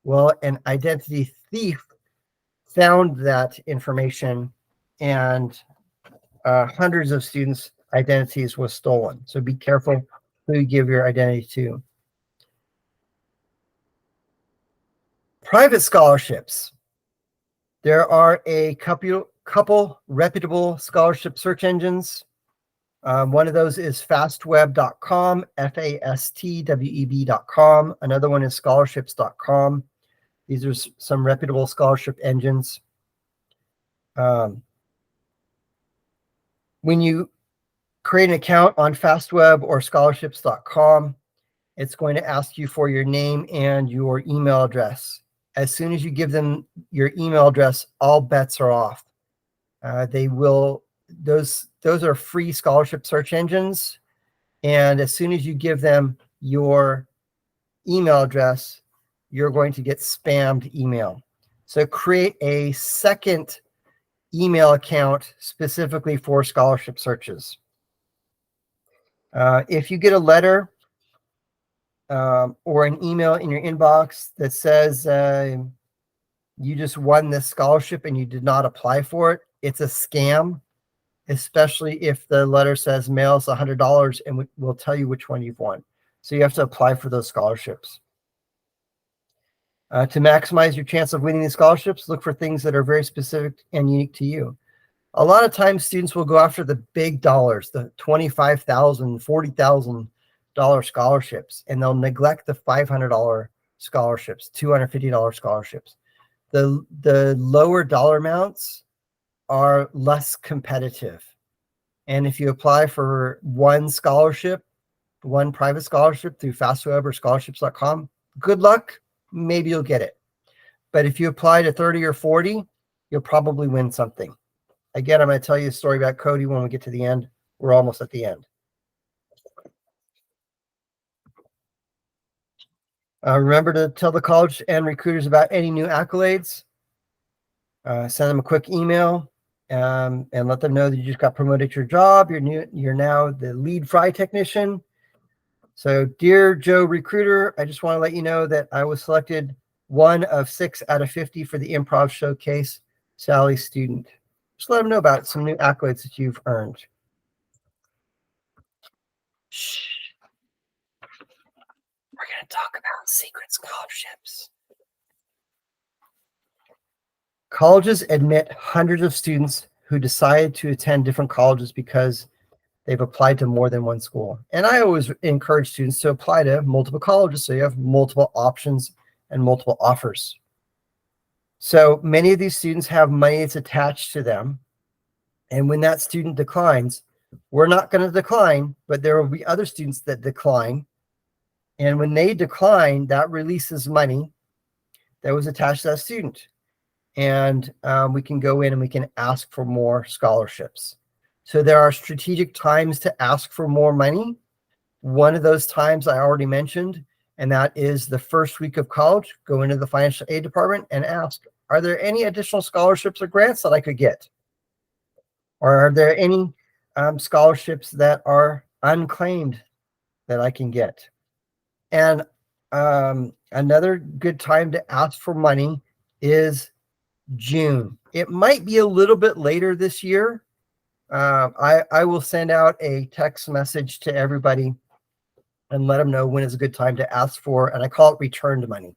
Well, an identity thief found that information, and hundreds of students' identities was stolen. So be careful who you give your identity to. Private scholarships. There are a couple reputable scholarship search engines. One of those is fastweb.com, fastweb.com. Another one is scholarships.com. These are some reputable scholarship engines. When you create an account on FastWeb or scholarships.com, it's going to ask you for your name and your email address. As soon as you give them your email address, all bets are off. Those are free scholarship search engines. And as soon as you give them your email address, you're going to get spammed email. So create a second email account specifically for scholarship searches. If you get a letter or an email in your inbox that says you just won this scholarship and you did not apply for it, it's a scam, especially if the letter says mail us $100 and we'll tell you which one you've won. So you have to apply for those scholarships. To maximize your chance of winning these scholarships, look for things that are very specific and unique to you. A lot of times students will go after the big dollars, the $25,000, $40,000 scholarships, and they'll neglect the $500 scholarships, $250 scholarships. The lower dollar amounts are less competitive. And if you apply for one scholarship, one private scholarship through FastWeb or scholarships.com, good luck. Maybe you'll get it. But if you apply to 30 or 40, you'll probably win something. Again, I'm going to tell you a story about Cody when we get to the end. We're almost at the end. Remember to tell the college and recruiters about any new accolades. Send them a quick email and let them know that you just got promoted at your job. You're now the lead fry technician. So, dear Joe Recruiter, I just want to let you know that I was selected 1 of 6 out of 50 for the Improv Showcase Sally student. Just let them know about some new accolades that you've earned. Shh. We're going to talk about secret scholarships. Colleges admit hundreds of students who decided to attend different colleges because they've applied to more than one school. And I always encourage students to apply to multiple colleges so you have multiple options and multiple offers. So many of these students have money that's attached to them. And when that student declines, we're not going to decline, but there will be other students that decline. And when they decline, that releases money that was attached to that student. And we can go in and we can ask for more scholarships. So there are strategic times to ask for more money. One of those times I already mentioned, and that is the first week of college. Go into the financial aid department and ask, are there any additional scholarships or grants that I could get? Or are there any scholarships that are unclaimed that I can get? And another good time to ask for money is June. It might be a little bit later this year. I will send out a text message to everybody and let them know when is a good time to ask for, and I call it returned money.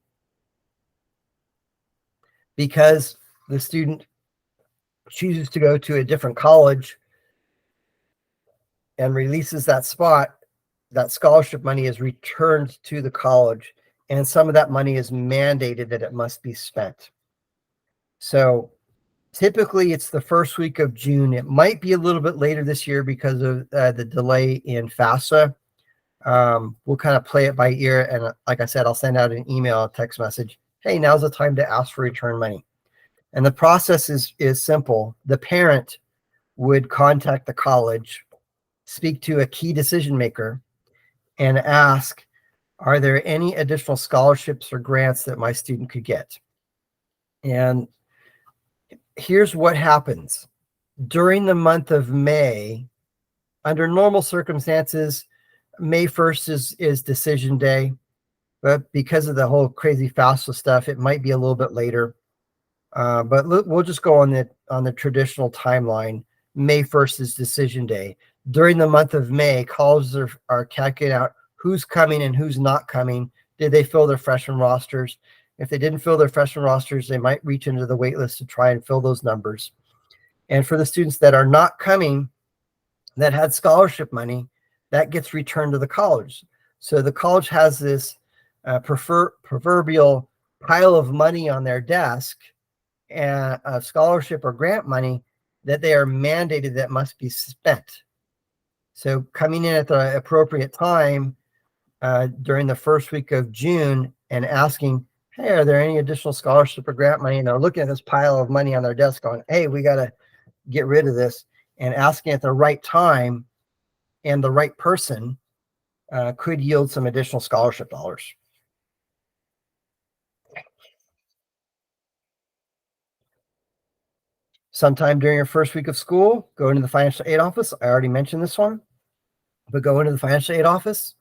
Because the student chooses to go to a different college and releases that spot, that scholarship money is returned to the college, and some of that money is mandated that it must be spent. So typically it's the first week of June. It might be a little bit later this year because of the delay in FAFSA. We'll kind of play it by ear. And like I said, I'll send out an email, a text message. Hey, now's the time to ask for return money. And the process is simple. The parent would contact the college, speak to a key decision maker, and ask, are there any additional scholarships or grants that my student could get? And here's what happens. During the month of May, under normal circumstances, May 1st is decision day, but because of the whole crazy FAFSA stuff, it might be a little bit later. But we'll just go on the traditional timeline. May 1st is decision day. During the month of May, colleges are calculating out who's coming and who's not coming. Did they fill their freshman rosters? If they didn't fill their freshman rosters, they might reach into the wait list to try and fill those numbers. And for the students that are not coming, that had scholarship money, that gets returned to the college. So the college has this proverbial pile of money on their desk, and scholarship or grant money that they are mandated that must be spent. So coming in at the appropriate time during the first week of June and asking, hey, are there any additional scholarship or grant money? And they're looking at this pile of money on their desk going, hey, we got to get rid of this, and asking at the right time and the right person could yield some additional scholarship dollars. Sometime during your first week of school, go into the financial aid office. I already mentioned this one, but go into the financial aid office.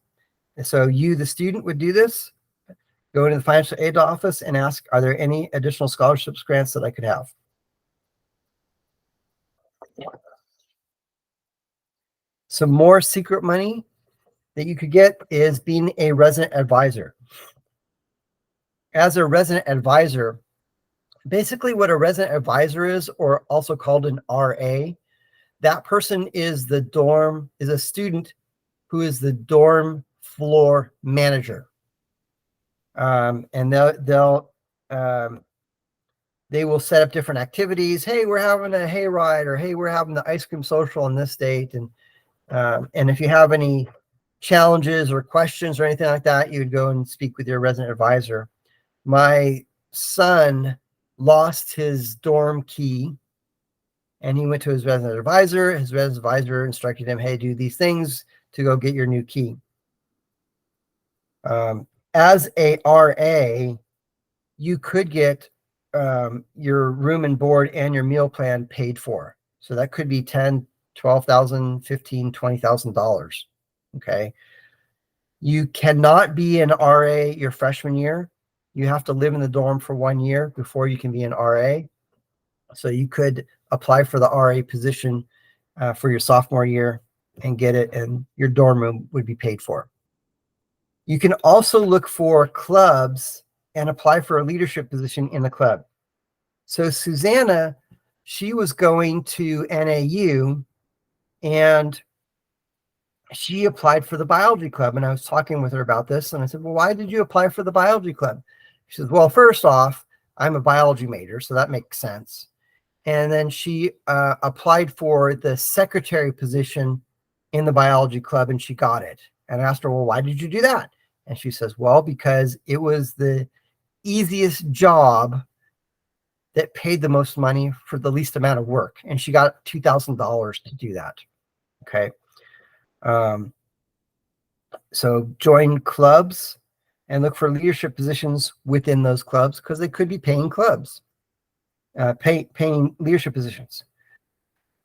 And so you, the student, would do this. Go into the financial aid office and ask, are there any additional scholarships, grants that I could have? Some more secret money that you could get is being a resident advisor. As a resident advisor, basically what a resident advisor is, or also called an RA, that person is a student who is the dorm floor manager. And they will set up different activities. Hey, we're having a hayride, or hey, we're having the ice cream social in this date. And if you have any challenges or questions or anything like that, you would go and speak with your resident advisor. My son lost his dorm key, and he went to his resident advisor. His resident advisor instructed him, hey, do these things to go get your new key. As a RA, you could get your room and board and your meal plan paid for. So that could be $10,000, $12,000, $15,000, $20,000. Okay. You cannot be an RA your freshman year. You have to live in the dorm for 1 year before you can be an RA. So you could apply for the RA position for your sophomore year and get it, and your dorm room would be paid for. You can also look for clubs and apply for a leadership position in the club. So Susanna, she was going to NAU, and she applied for the biology club. And I was talking with her about this, and I said, well, why did you apply for the biology club? She says, well, first off, I'm a biology major, so that makes sense. And then she applied for the secretary position in the biology club, and she got it. And I asked her, well, why did you do that? And she says, well, because it was the easiest job that paid the most money for the least amount of work. And she got $2,000 to do that. Okay. So join clubs. and look for leadership positions within those clubs because they could be paying clubs, paying leadership positions.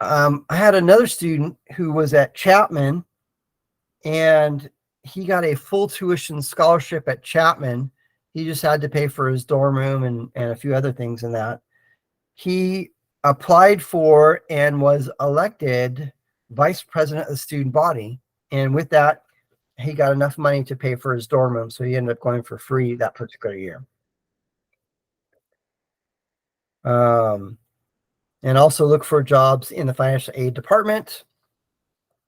I had another student who was at Chapman, and he got a full tuition scholarship at Chapman. He just had to pay for his dorm room and a few other things in that. He applied for and was elected vice president of the student body. And with that, he got enough money to pay for his dorm room. So he ended up going for free that particular year. And also look for jobs in the financial aid department.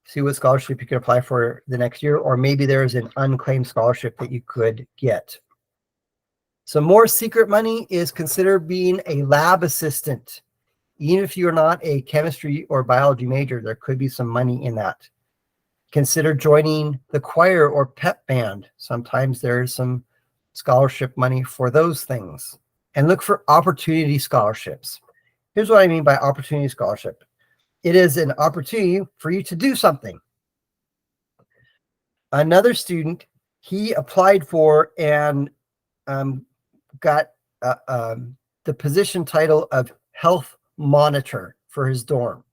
See what scholarship you can apply for the next year, or maybe there's an unclaimed scholarship that you could get. Some more secret money is consider being a lab assistant. Even if you're not a chemistry or biology major, there could be some money in that. Consider joining the choir or pep band. Sometimes there's some scholarship money for those things. And look for opportunity scholarships. Here's what I mean by opportunity scholarship. It is an opportunity for you to do something. Another student, he applied for and got the position title of health monitor for his dorm.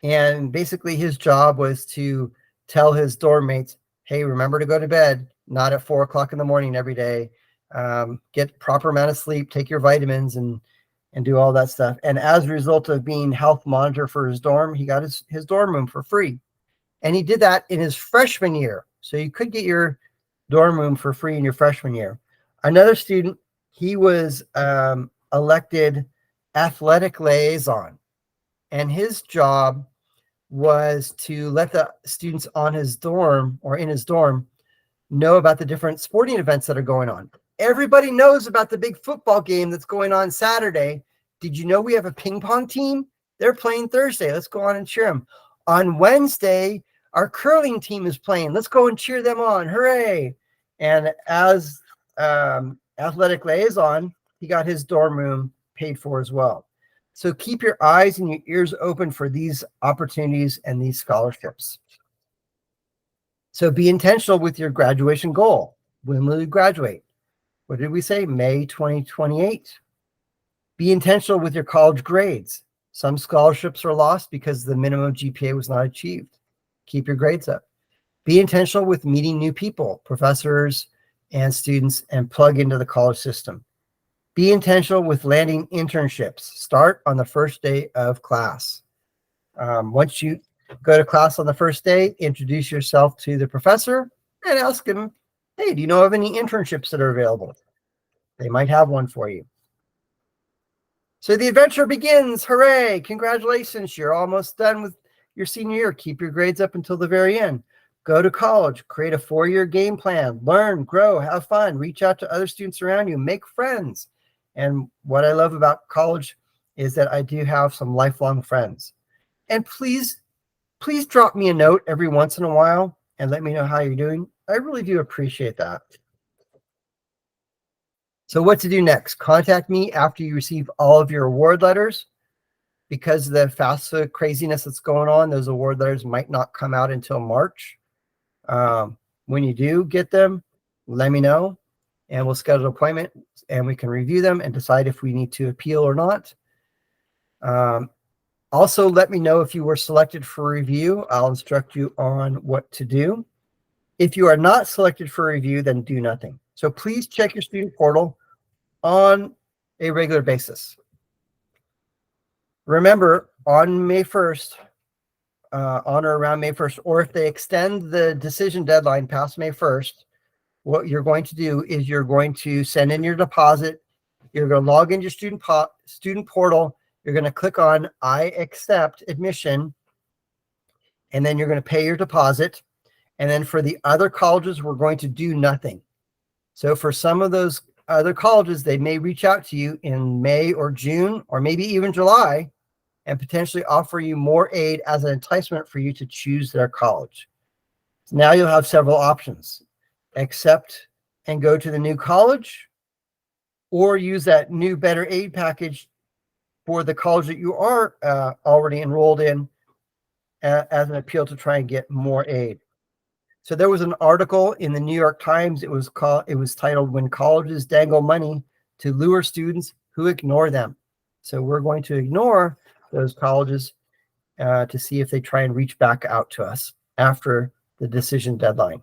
And basically his job was to tell his dorm mates, hey, remember to go to bed, not at 4 o'clock in the morning every day. Get proper amount of sleep, take your vitamins and do all that stuff. And as a result of being health monitor for his dorm, he got his dorm room for free. And he did that in his freshman year. So you could get your dorm room for free in your freshman year. Another student, he was elected athletic liaison. And his job was to let the students on his dorm or in his dorm know about the different sporting events that are going on. Everybody knows about the big football game that's going on Saturday. Did you know we have a ping pong team? They're playing Thursday. Let's go on and cheer them. On Wednesday, our curling team is playing. Let's go and cheer them on. Hooray. And as athletic liaison, he got his dorm room paid for as well. So keep your eyes and your ears open for these opportunities and these scholarships. So be intentional with your graduation goal. When will you graduate? What did we say? May 2028. Be intentional with your college grades. Some scholarships are lost because the minimum GPA was not achieved. Keep your grades up. Be intentional with meeting new people, professors and students, and plug into the college system. Be intentional with landing internships. Start on the first day of class. Once you go to class on the first day, introduce yourself to the professor and ask him, hey, do you know of any internships that are available? They might have one for you. So the adventure begins. Hooray. Congratulations. You're almost done with your senior year. Keep your grades up until the very end. Go to college. Create a 4-year game plan. Learn, grow, have fun. Reach out to other students around you. Make friends. And what I love about college is that I do have some lifelong friends. And please drop me a note every once in a while and let me know how you're doing. I really do appreciate that. So what to do next? Contact me after you receive all of your award letters. Because of the FAFSA craziness that's going on, those award letters might not come out until March. When you do get them, let me know and we'll schedule an appointment and we can review them and decide if we need to appeal or not. Also, let me know if you were selected for review. I'll instruct you on what to do. If you are not selected for review, then do nothing. So please check your student portal on a regular basis. Remember, on May 1st, on or around May 1st, or if they extend the decision deadline past May 1st, what you're going to do is you're going to send in your deposit. You're going to log into your student portal. You're going to click on I accept admission, and then you're going to pay your deposit. And then for the other colleges, we're going to do nothing. So for some of those other colleges, they may reach out to you in May or June, or maybe even July, and potentially offer you more aid as an enticement for you to choose their college. So now you'll have several options. Accept and go to the new college, or use that new better aid package for the college that you are already enrolled in as an appeal to try and get more aid. So there was an article in the New York Times. It was titled "When Colleges Dangle Money to Lure Students Who Ignore Them." So we're going to ignore those colleges to see if they try and reach back out to us after the decision deadline.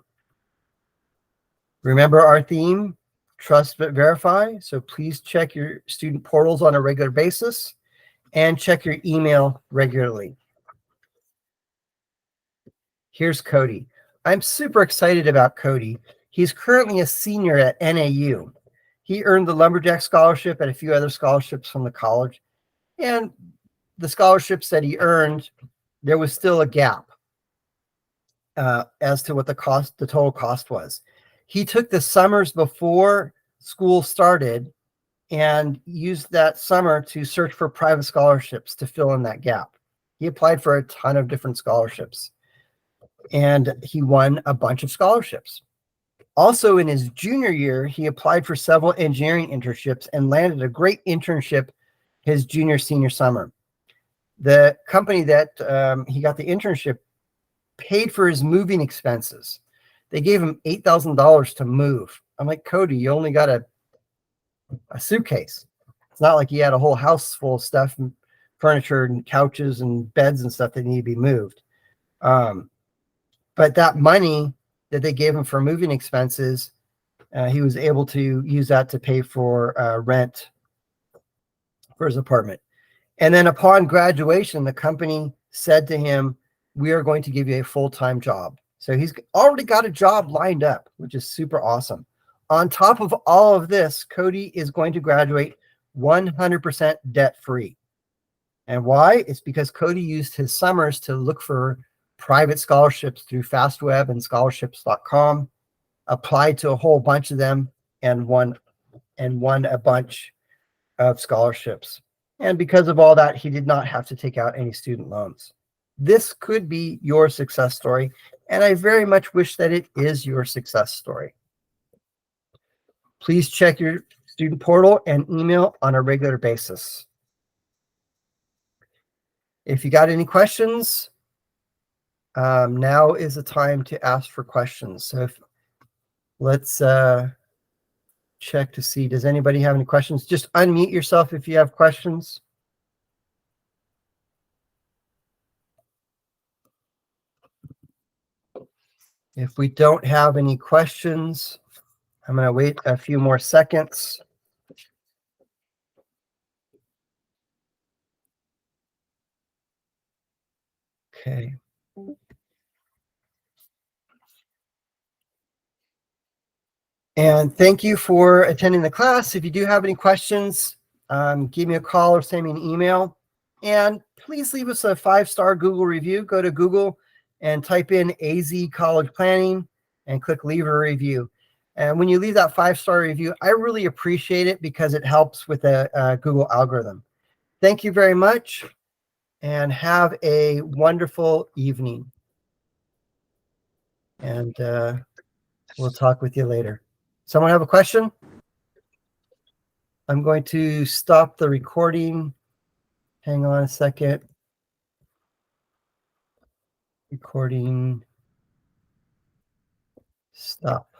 Remember our theme, trust but verify. So please check your student portals on a regular basis and check your email regularly. Here's Cody. I'm super excited about Cody. He's currently a senior at NAU. He earned the Lumberjack Scholarship and a few other scholarships from the college. And the scholarships that he earned, there was still a gap as to what the total cost was. He took the summers before school started and used that summer to search for private scholarships to fill in that gap. He applied for a ton of different scholarships and he won a bunch of scholarships. Also in his junior year, he applied for several engineering internships and landed a great internship his senior summer. The company that he got the internship paid for his moving expenses. They gave him $8,000 to move. I'm like, Cody, you only got a suitcase. It's not like he had a whole house full of stuff, and furniture and couches and beds and stuff that need to be moved. But that money that they gave him for moving expenses, he was able to use that to pay for rent for his apartment. And then upon graduation, the company said to him, we are going to give you a full-time job. So he's already got a job lined up, which is super awesome. On top of all of this, Cody is going to graduate 100% debt-free. And why? It's because Cody used his summers to look for private scholarships through FastWeb and scholarships.com, applied to a whole bunch of them, and won a bunch of scholarships. And because of all that, he did not have to take out any student loans. This could be your success story, and I very much wish that it is your success story. Please check your student portal and email on a regular basis. If you got any questions, now is the time to ask for questions. So let's check to see, does anybody have any questions? Just unmute yourself if you have questions. If we don't have any questions, I'm going to wait a few more seconds. Okay. And thank you for attending the class. If you do have any questions, give me a call or send me an email. And please leave us a 5-star Google review. Go to Google and type in AZ College Planning and click leave a review. And when you leave that 5-star review, I really appreciate it because it helps with the Google algorithm. Thank you very much and have a wonderful evening. And we'll talk with you later. Someone have a question? I'm going to stop the recording. Hang on a second. Recording. Stop.